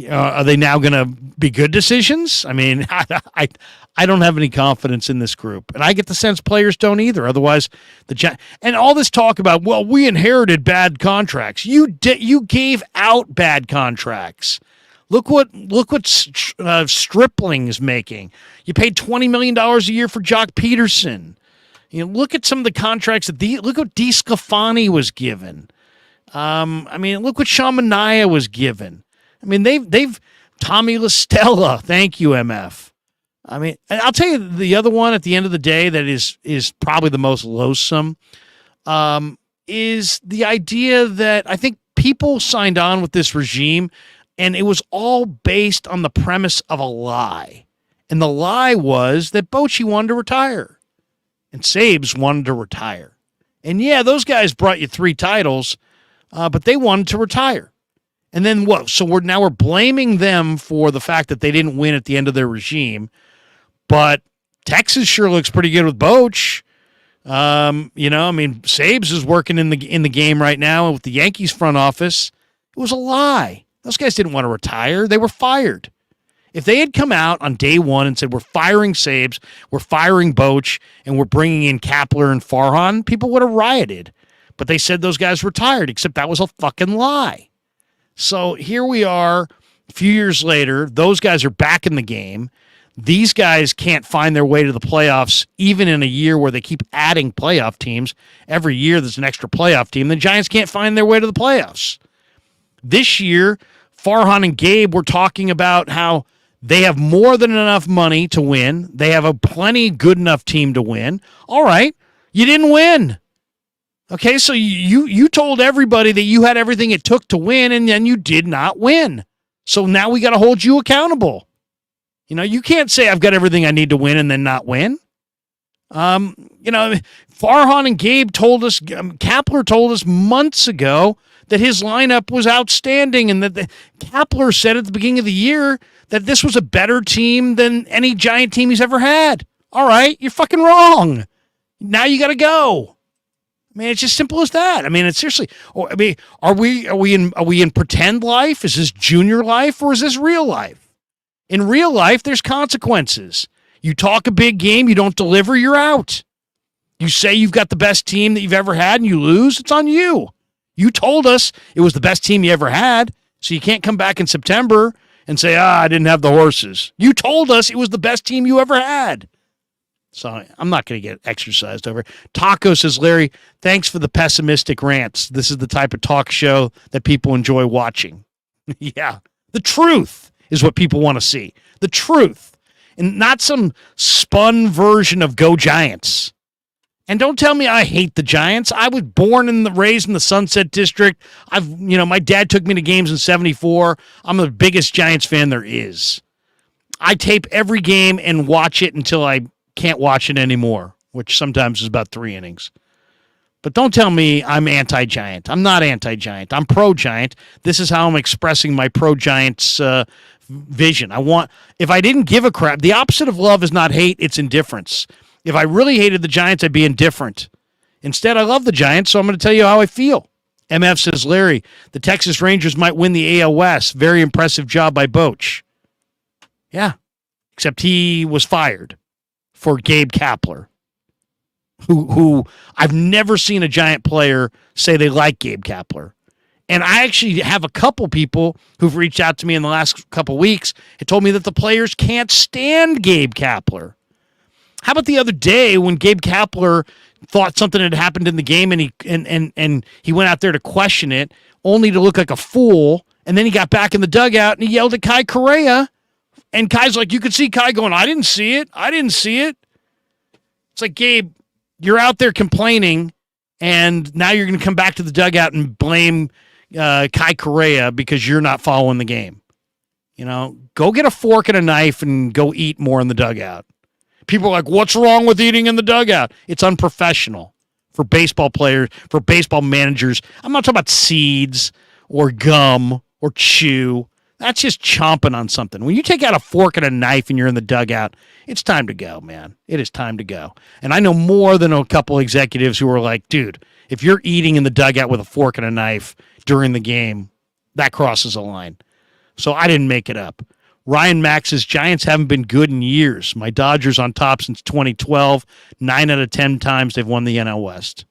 Are they now going to be good decisions? I mean, I don't have any confidence in this group, and I get the sense players don't either. Otherwise, and all this talk about, well, we inherited bad contracts. You gave out bad contracts. Look what Stripling is making. You paid $20 million a year for Jock Peterson. Look at some of the contracts look what DeSclafani was given. Look what Sean Manaea was given. I mean, they've Tommy LaStella. Thank you, MF. I mean, I'll tell you the other one at the end of the day that is probably the most loathsome is the idea that I think people signed on with this regime, and it was all based on the premise of a lie. And the lie was that Bochy wanted to retire and Sabes wanted to retire. And yeah, those guys brought you 3 titles, but they wanted to retire. And then what? So we're blaming them for the fact that they didn't win at the end of their regime, but Texas sure looks pretty good with Boch. Sabes is working in the game right now with the Yankees front office. It was a lie. Those guys didn't want to retire. They were fired. If they had come out on day one and said, we're firing Sabes, we're firing Boch, and we're bringing in Kepler and Farhan, people would have rioted. But they said those guys retired, except that was a fucking lie. So here we are, a few years later. Those guys are back in the game. These guys can't find their way to the playoffs, even in a year where they keep adding playoff teams. Every year there's an extra playoff team. The Giants can't find their way to the playoffs. This year, Farhan and Gabe were talking about how they have more than enough money to win. They have a plenty good enough team to win. All right, you didn't win. Okay, so you told everybody that you had everything it took to win, and then you did not win. So now we got to hold you accountable. You can't say I've got everything I need to win and then not win. Farhan and Gabe told us, Kepler told us months ago that his lineup was outstanding, and that Kepler said at the beginning of the year that this was a better team than any Giant team he's ever had. All right, you're fucking wrong. Now you got to go. I mean, it's just simple as that. I mean, it's seriously. Are we in pretend life? Is this junior life or is this real life? In real life, there's consequences. You talk a big game, you don't deliver, you're out. You say you've got the best team that you've ever had and you lose, it's on you. You told us it was the best team you ever had, so you can't come back in September and say, I didn't have the horses. You told us it was the best team you ever had. So I'm not going to get exercised over. Taco says, Larry, thanks for the pessimistic rants. This is the type of talk show that people enjoy watching. Yeah, the truth is what people want to see. The truth. And not some spun version of Go Giants. And don't tell me I hate the Giants. I was born and raised in the Sunset District. My dad took me to games in 74. I'm the biggest Giants fan there is. I tape every game and watch it until I can't watch it anymore, which sometimes is about 3 innings. But don't tell me I'm anti-Giant. I'm not anti-Giant. I'm pro-Giant. This is how I'm expressing my pro-Giants vision. If I didn't give a crap, the opposite of love is not hate, it's indifference. If I really hated the Giants, I'd be indifferent. Instead, I love the Giants, so I'm going to tell you how I feel. MF says, Larry, the Texas Rangers might win the AL West. Very impressive job by Boch. Yeah, except he was fired for Gabe Kepler, who I've never seen a Giant player say they like Gabe Kepler. And I actually have a couple people who've reached out to me in the last couple weeks and told me that the players can't stand Gabe Kepler. How about the other day when Gabe Kepler thought something had happened in the game and he went out there to question it, only to look like a fool, and then he got back in the dugout and he yelled at Kai Correa, and Kai's like, you could see Kai going, I didn't see it. It's like, Gabe, you're out there complaining, and now you're going to come back to the dugout and blame Kai Correa because you're not following the game. Go get a fork and a knife and go eat more in the dugout. People are like, what's wrong with eating in the dugout? It's unprofessional for baseball players, for baseball managers. I'm not talking about seeds or gum or chew. That's just chomping on something. When you take out a fork and a knife and you're in the dugout, it's time to go, man. It is time to go. And I know more than a couple executives who are like, dude, if you're eating in the dugout with a fork and a knife during the game, that crosses a line. So I didn't make it up. Ryan Max says, Giants haven't been good in years. My Dodgers on top since 2012. 9 out of 10 times they've won the NL West.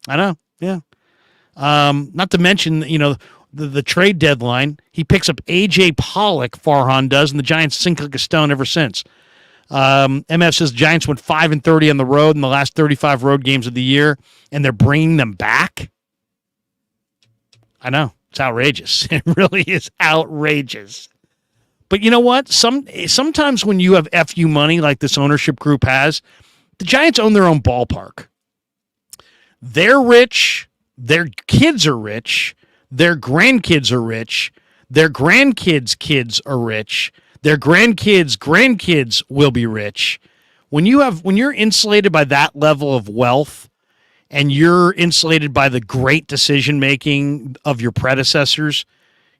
I know, yeah. Not to mention, the trade deadline, he picks up A.J. Pollock, Farhan does, and the Giants sink like a stone ever since. MF says Giants went 5-30 on the road in the last 35 road games of the year, and they're bringing them back. I know. It's outrageous. It really is outrageous. But you know what? Sometimes when you have FU money like this ownership group has, the Giants own their own ballpark. They're rich. Their kids are rich. Their grandkids are rich. Their grandkids' kids are rich. Their grandkids' will be rich. When you're insulated by that level of wealth, and you're insulated by the great decision making of your predecessors,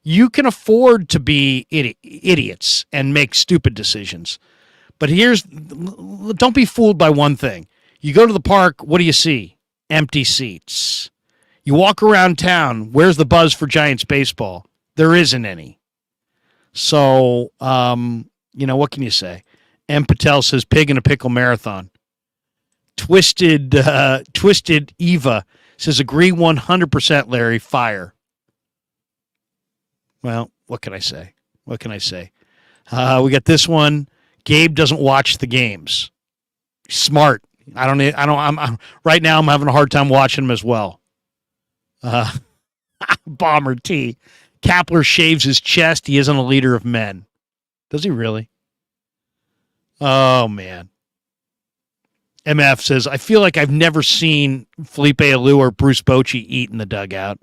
you can afford to be idiots and make stupid decisions. But don't be fooled by one thing. You go to the park, what do you see? Empty seats. You walk around town, where's the buzz for Giants baseball? There isn't any. So, what can you say? M. Patel says pig in a pickle marathon. Twisted Eva says agree 100%, Larry, fire. Well, what can I say? We got this one. Gabe doesn't watch the games. Smart. I'm right now I'm having a hard time watching them as well. Bomber T. Kepler shaves his chest. He isn't a leader of men. Does he really? Oh, man. MF says, I feel like I've never seen Felipe Alou or Bruce Bochy eat in the dugout.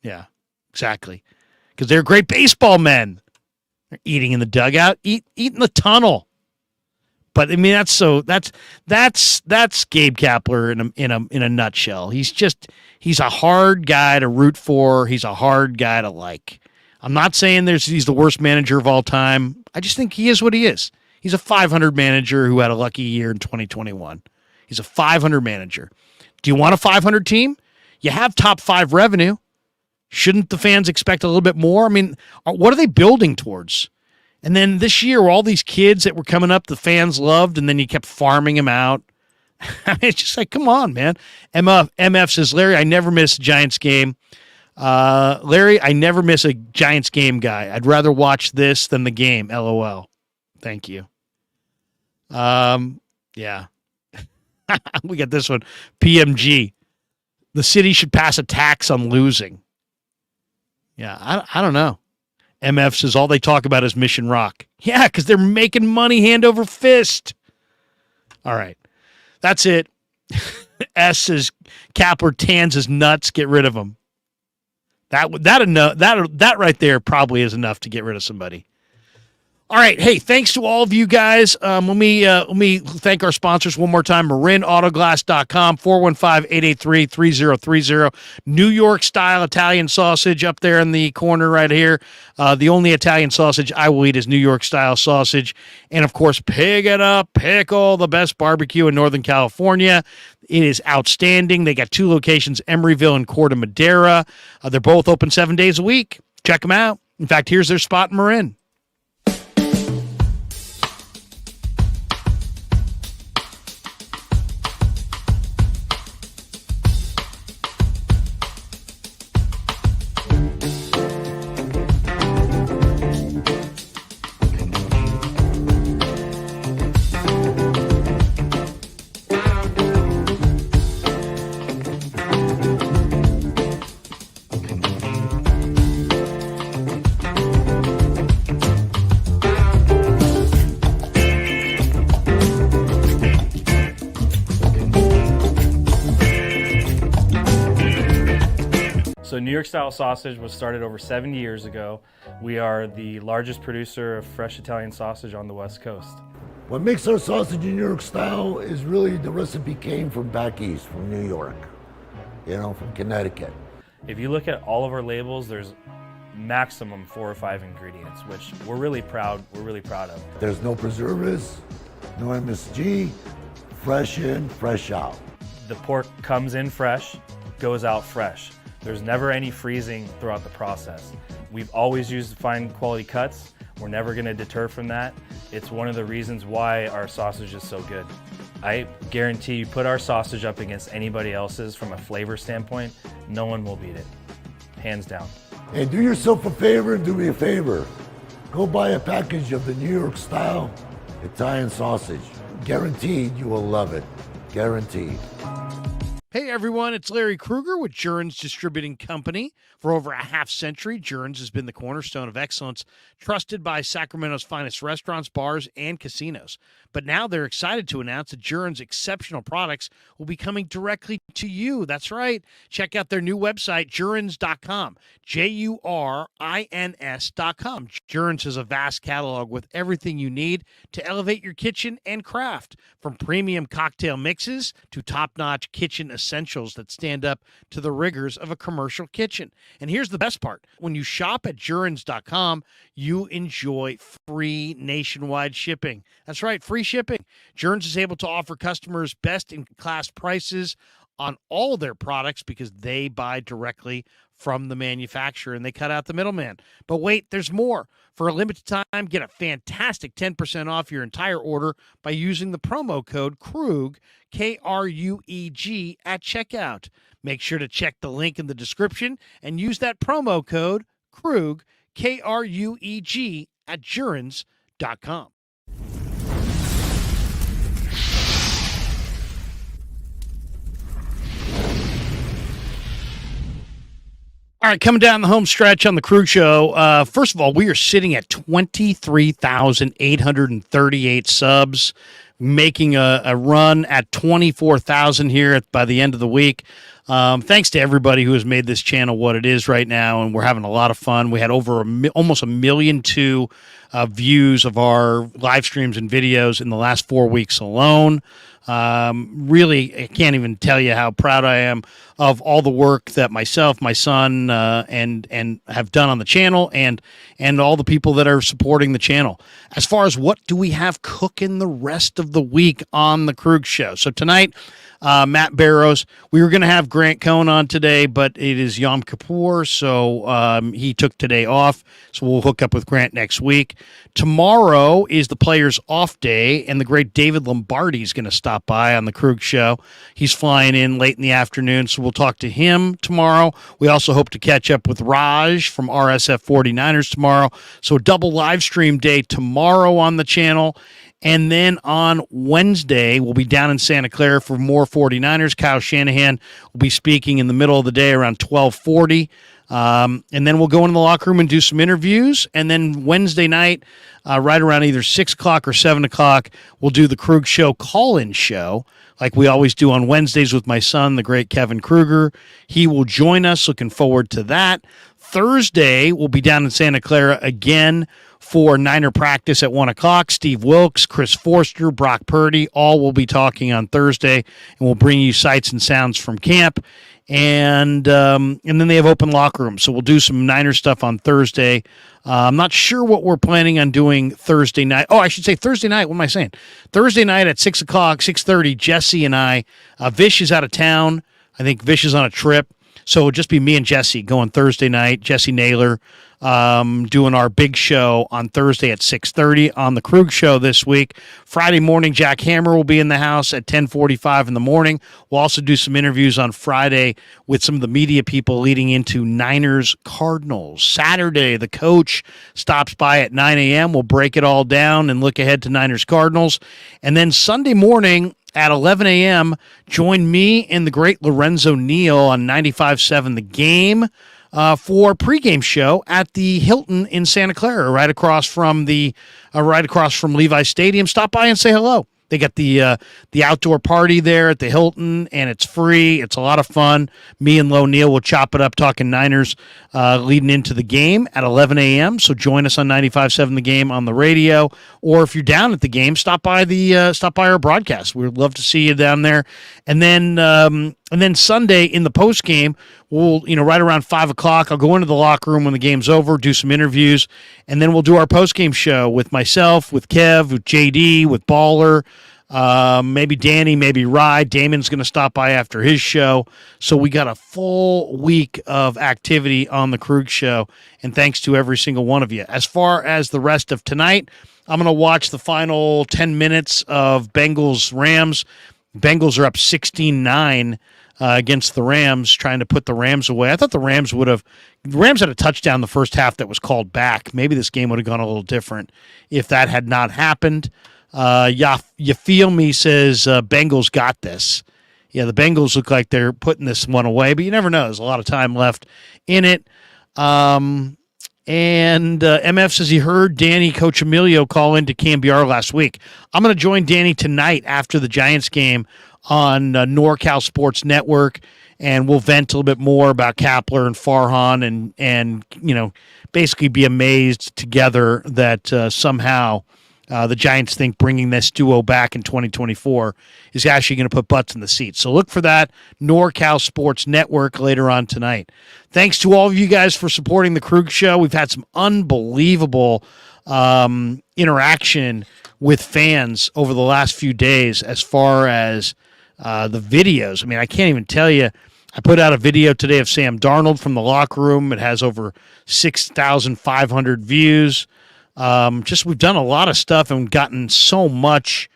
Yeah, exactly. Because they're great baseball men. They're eating in the dugout, eat in the tunnel. But I mean, that's Gabe Kepler in a nutshell. He's a hard guy to root for. He's a hard guy to like. I'm not saying he's the worst manager of all time. I just think he is what he is. He's a 500 manager who had a lucky year in 2021. He's a 500 manager. Do you want a 500 team? You have top 5 revenue. Shouldn't the fans expect a little bit more? I mean, what are they building towards? And then this year, all these kids that were coming up, the fans loved, and then you kept farming them out. I mean, it's just like, come on, man. MF says, Larry, I never miss a Giants game. Larry, I never miss a Giants game, guy. I'd rather watch this than the game. LOL. Thank you. Yeah. We got this one. PMG. The city should pass a tax on losing. Yeah, I don't know. MF says all they talk about is Mission Rock. Yeah, because they're making money hand over fist. All right. That's it. S says Kepler tans his nuts. Get rid of him. That right there probably is enough to get rid of somebody. All right. Hey, thanks to all of you guys. Let me thank our sponsors one more time. MarinAutoglass.com, 415-883-3030. New York style Italian sausage up there in the corner right here. The only Italian sausage I will eat is New York style sausage. And of course, Pig It Up Pickle, the best barbecue in Northern California. It is outstanding. They got 2 locations, Emeryville and Corte Madera. They're both open 7 days a week. Check them out. In fact, here's their spot in Marin. So New York style sausage was started over 70 years ago. We are the largest producer of fresh Italian sausage on the West Coast. What makes our sausage in New York style is really the recipe came from back east, from New York, from Connecticut. If you look at all of our labels, there's maximum 4 or 5 ingredients, which we're really proud of. There's no preservatives, no MSG, fresh in, fresh out. The pork comes in fresh, goes out fresh. There's never any freezing throughout the process. We've always used fine quality cuts. We're never going to deter from that. It's one of the reasons why our sausage is so good. I guarantee you put our sausage up against anybody else's from a flavor standpoint, no one will beat it. Hands down. Hey, do yourself a favor and do me a favor. Go buy a package of the New York style Italian sausage. Guaranteed you will love it. Guaranteed. Hey everyone, it's Larry Krueger with Jurgens Distributing Company. For over a half century, Jurgens has been the cornerstone of excellence, trusted by Sacramento's finest restaurants, bars, and casinos. But now they're excited to announce that Jurgens' exceptional products will be coming directly to you. That's right. Check out their new website, Jurgens.com, Jurins.com. Jurgens has a vast catalog with everything you need to elevate your kitchen and craft, from premium cocktail mixes to top-notch kitchen essentials essentials that stand up to the rigors of a commercial kitchen. And here's the best part. When you shop at Jurins.com, you enjoy free nationwide shipping. That's right, free shipping. Jurins is able to offer customers best-in-class prices on all their products because they buy directly from the manufacturer and they cut out the middleman. But wait, there's more. For a limited time, get a fantastic 10% off your entire order by using the promo code Krueg, K-R-U-E-G, at checkout. Make sure to check the link in the description and use that promo code Krueg, K-R-U-E-G, at Jurins.com. All right, coming down the home stretch on the Krueg Show. First of all, we are sitting at 23,838 subs, making a run at 24,000 here by the end of the week. Thanks to everybody who has made this channel what it is right now, and we're having a lot of fun. We had over almost 1.2 million views of our live streams and videos in the last 4 weeks alone. Really, I can't even tell you how proud I am of all the work that myself, my son, and have done on the channel, and all the people that are supporting the channel. As far as what do we have cooking the rest of the week on the Krueg Show? So tonight, Matt Barrows. We were going to have Grant Cohn on today, but it is Yom Kippur, so he took today off. So we'll hook up with Grant next week. Tomorrow is the players' off day, and the great David Lombardi is going to stop by on the Krueg Show. He's flying in late in the afternoon, so we'll talk to him tomorrow. We also hope to catch up with Raj from RSF 49ers tomorrow. So a double live stream day tomorrow on the channel. And then on Wednesday, we'll be down in Santa Clara for more 49ers. Kyle Shanahan will be speaking in the middle of the day around 12:40. And then we'll go into the locker room and do some interviews. And then Wednesday night, right around either 6 o'clock or 7 o'clock, we'll do the Krueg Show call-in show like we always do on Wednesdays with my son, the great Kevin Krueger. He will join us. Looking forward to that. Thursday, we'll be down in Santa Clara again for Niner practice at 1 o'clock. Steve Wilkes, Chris Forster, Brock Purdy, all will be talking on Thursday, and we'll bring you sights and sounds from camp. And then they have open locker rooms, so we'll do some Niner stuff on Thursday. I'm not sure what we're planning on doing Thursday night. Oh, I should say Thursday night. What am I saying? Thursday night at 6 o'clock, 6:30, Jesse and I. Vish is out of town. I think Vish is on a trip. So it'll just be me and Jesse going Thursday night. Jesse Naylor doing our big show on Thursday at 6:30 on the Krueg Show this week. Friday morning, Jack Hammer will be in the house at 10:45 in the morning. We'll also do some interviews on Friday with some of the media people leading into Niners Cardinals. Saturday, the coach stops by at 9 a.m. We'll break it all down and look ahead to Niners Cardinals. And then Sunday morning, at 11 a.m., join me and the great Lorenzo Neal on 95.7 The Game for a pregame show at the Hilton in Santa Clara, right across from Levi Stadium. Stop by and say hello. They got the outdoor party there at the Hilton, and it's free. It's a lot of fun. Me and Lo Neal will chop it up talking Niners leading into the game at 11 a.m. So join us on 95.7 The Game on the radio, or if you're down at the game, stop by our broadcast. We'd love to see you down there. And then Sunday in the post game, we'll right around 5 o'clock. I'll go into the locker room when the game's over, do some interviews, and then we'll do our post game show with myself, with Kev, with JD, with Baller. Maybe Danny, maybe Rye. Damon's going to stop by after his show. So we got a full week of activity on the Krueg Show, and thanks to every single one of you. As far as the rest of tonight, I'm going to watch the final 10 minutes of Bengals-Rams. Bengals are up 16-9 against the Rams, trying to put the Rams away. I thought the Rams had a touchdown the first half that was called back. Maybe this game would have gone a little different if that had not happened. You feel me says Bengals got this. Yeah, the Bengals look like they're putting this one away, but you never know. There's a lot of time left in it. And MF says he heard Danny, Coach Emilio, call into KMBR last week. I'm going to join Danny tonight after the Giants game on NorCal Sports Network, and we'll vent a little bit more about Kepler and Farhan and basically be amazed together that somehow the Giants think bringing this duo back in 2024 is actually going to put butts in the seats. So look for that, NorCal Sports Network, later on tonight. Thanks to all of you guys for supporting the Krueg Show. We've had some unbelievable interaction with fans over the last few days as far as the videos. I mean, I can't even tell you. I put out a video today of Sam Darnold from the locker room. It has over 6,500 views. We've done a lot of stuff and gotten so much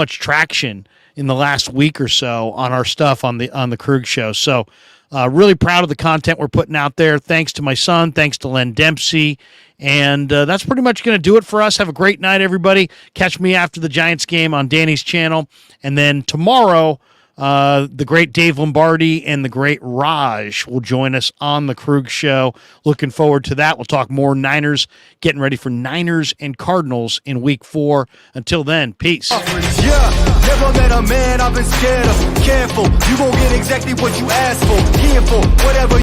traction in the last week or so on our stuff on the Krueg Show. So really proud of the content we're putting out there. Thanks to my son. Thanks to Len Dempsey. And that's pretty much going to do it for us. Have a great night, everybody. Catch me after the Giants game on Danny's channel. And then tomorrow, the great Dave Lombardi and the great Raj will join us on the Krueg Show. Looking forward to that. We'll talk more Niners, getting ready for Niners and Cardinals in Week 4. Until then, peace. Yeah, never met a man I've been scared of. Careful, you gon' get exactly what you asked for. Here for whatever.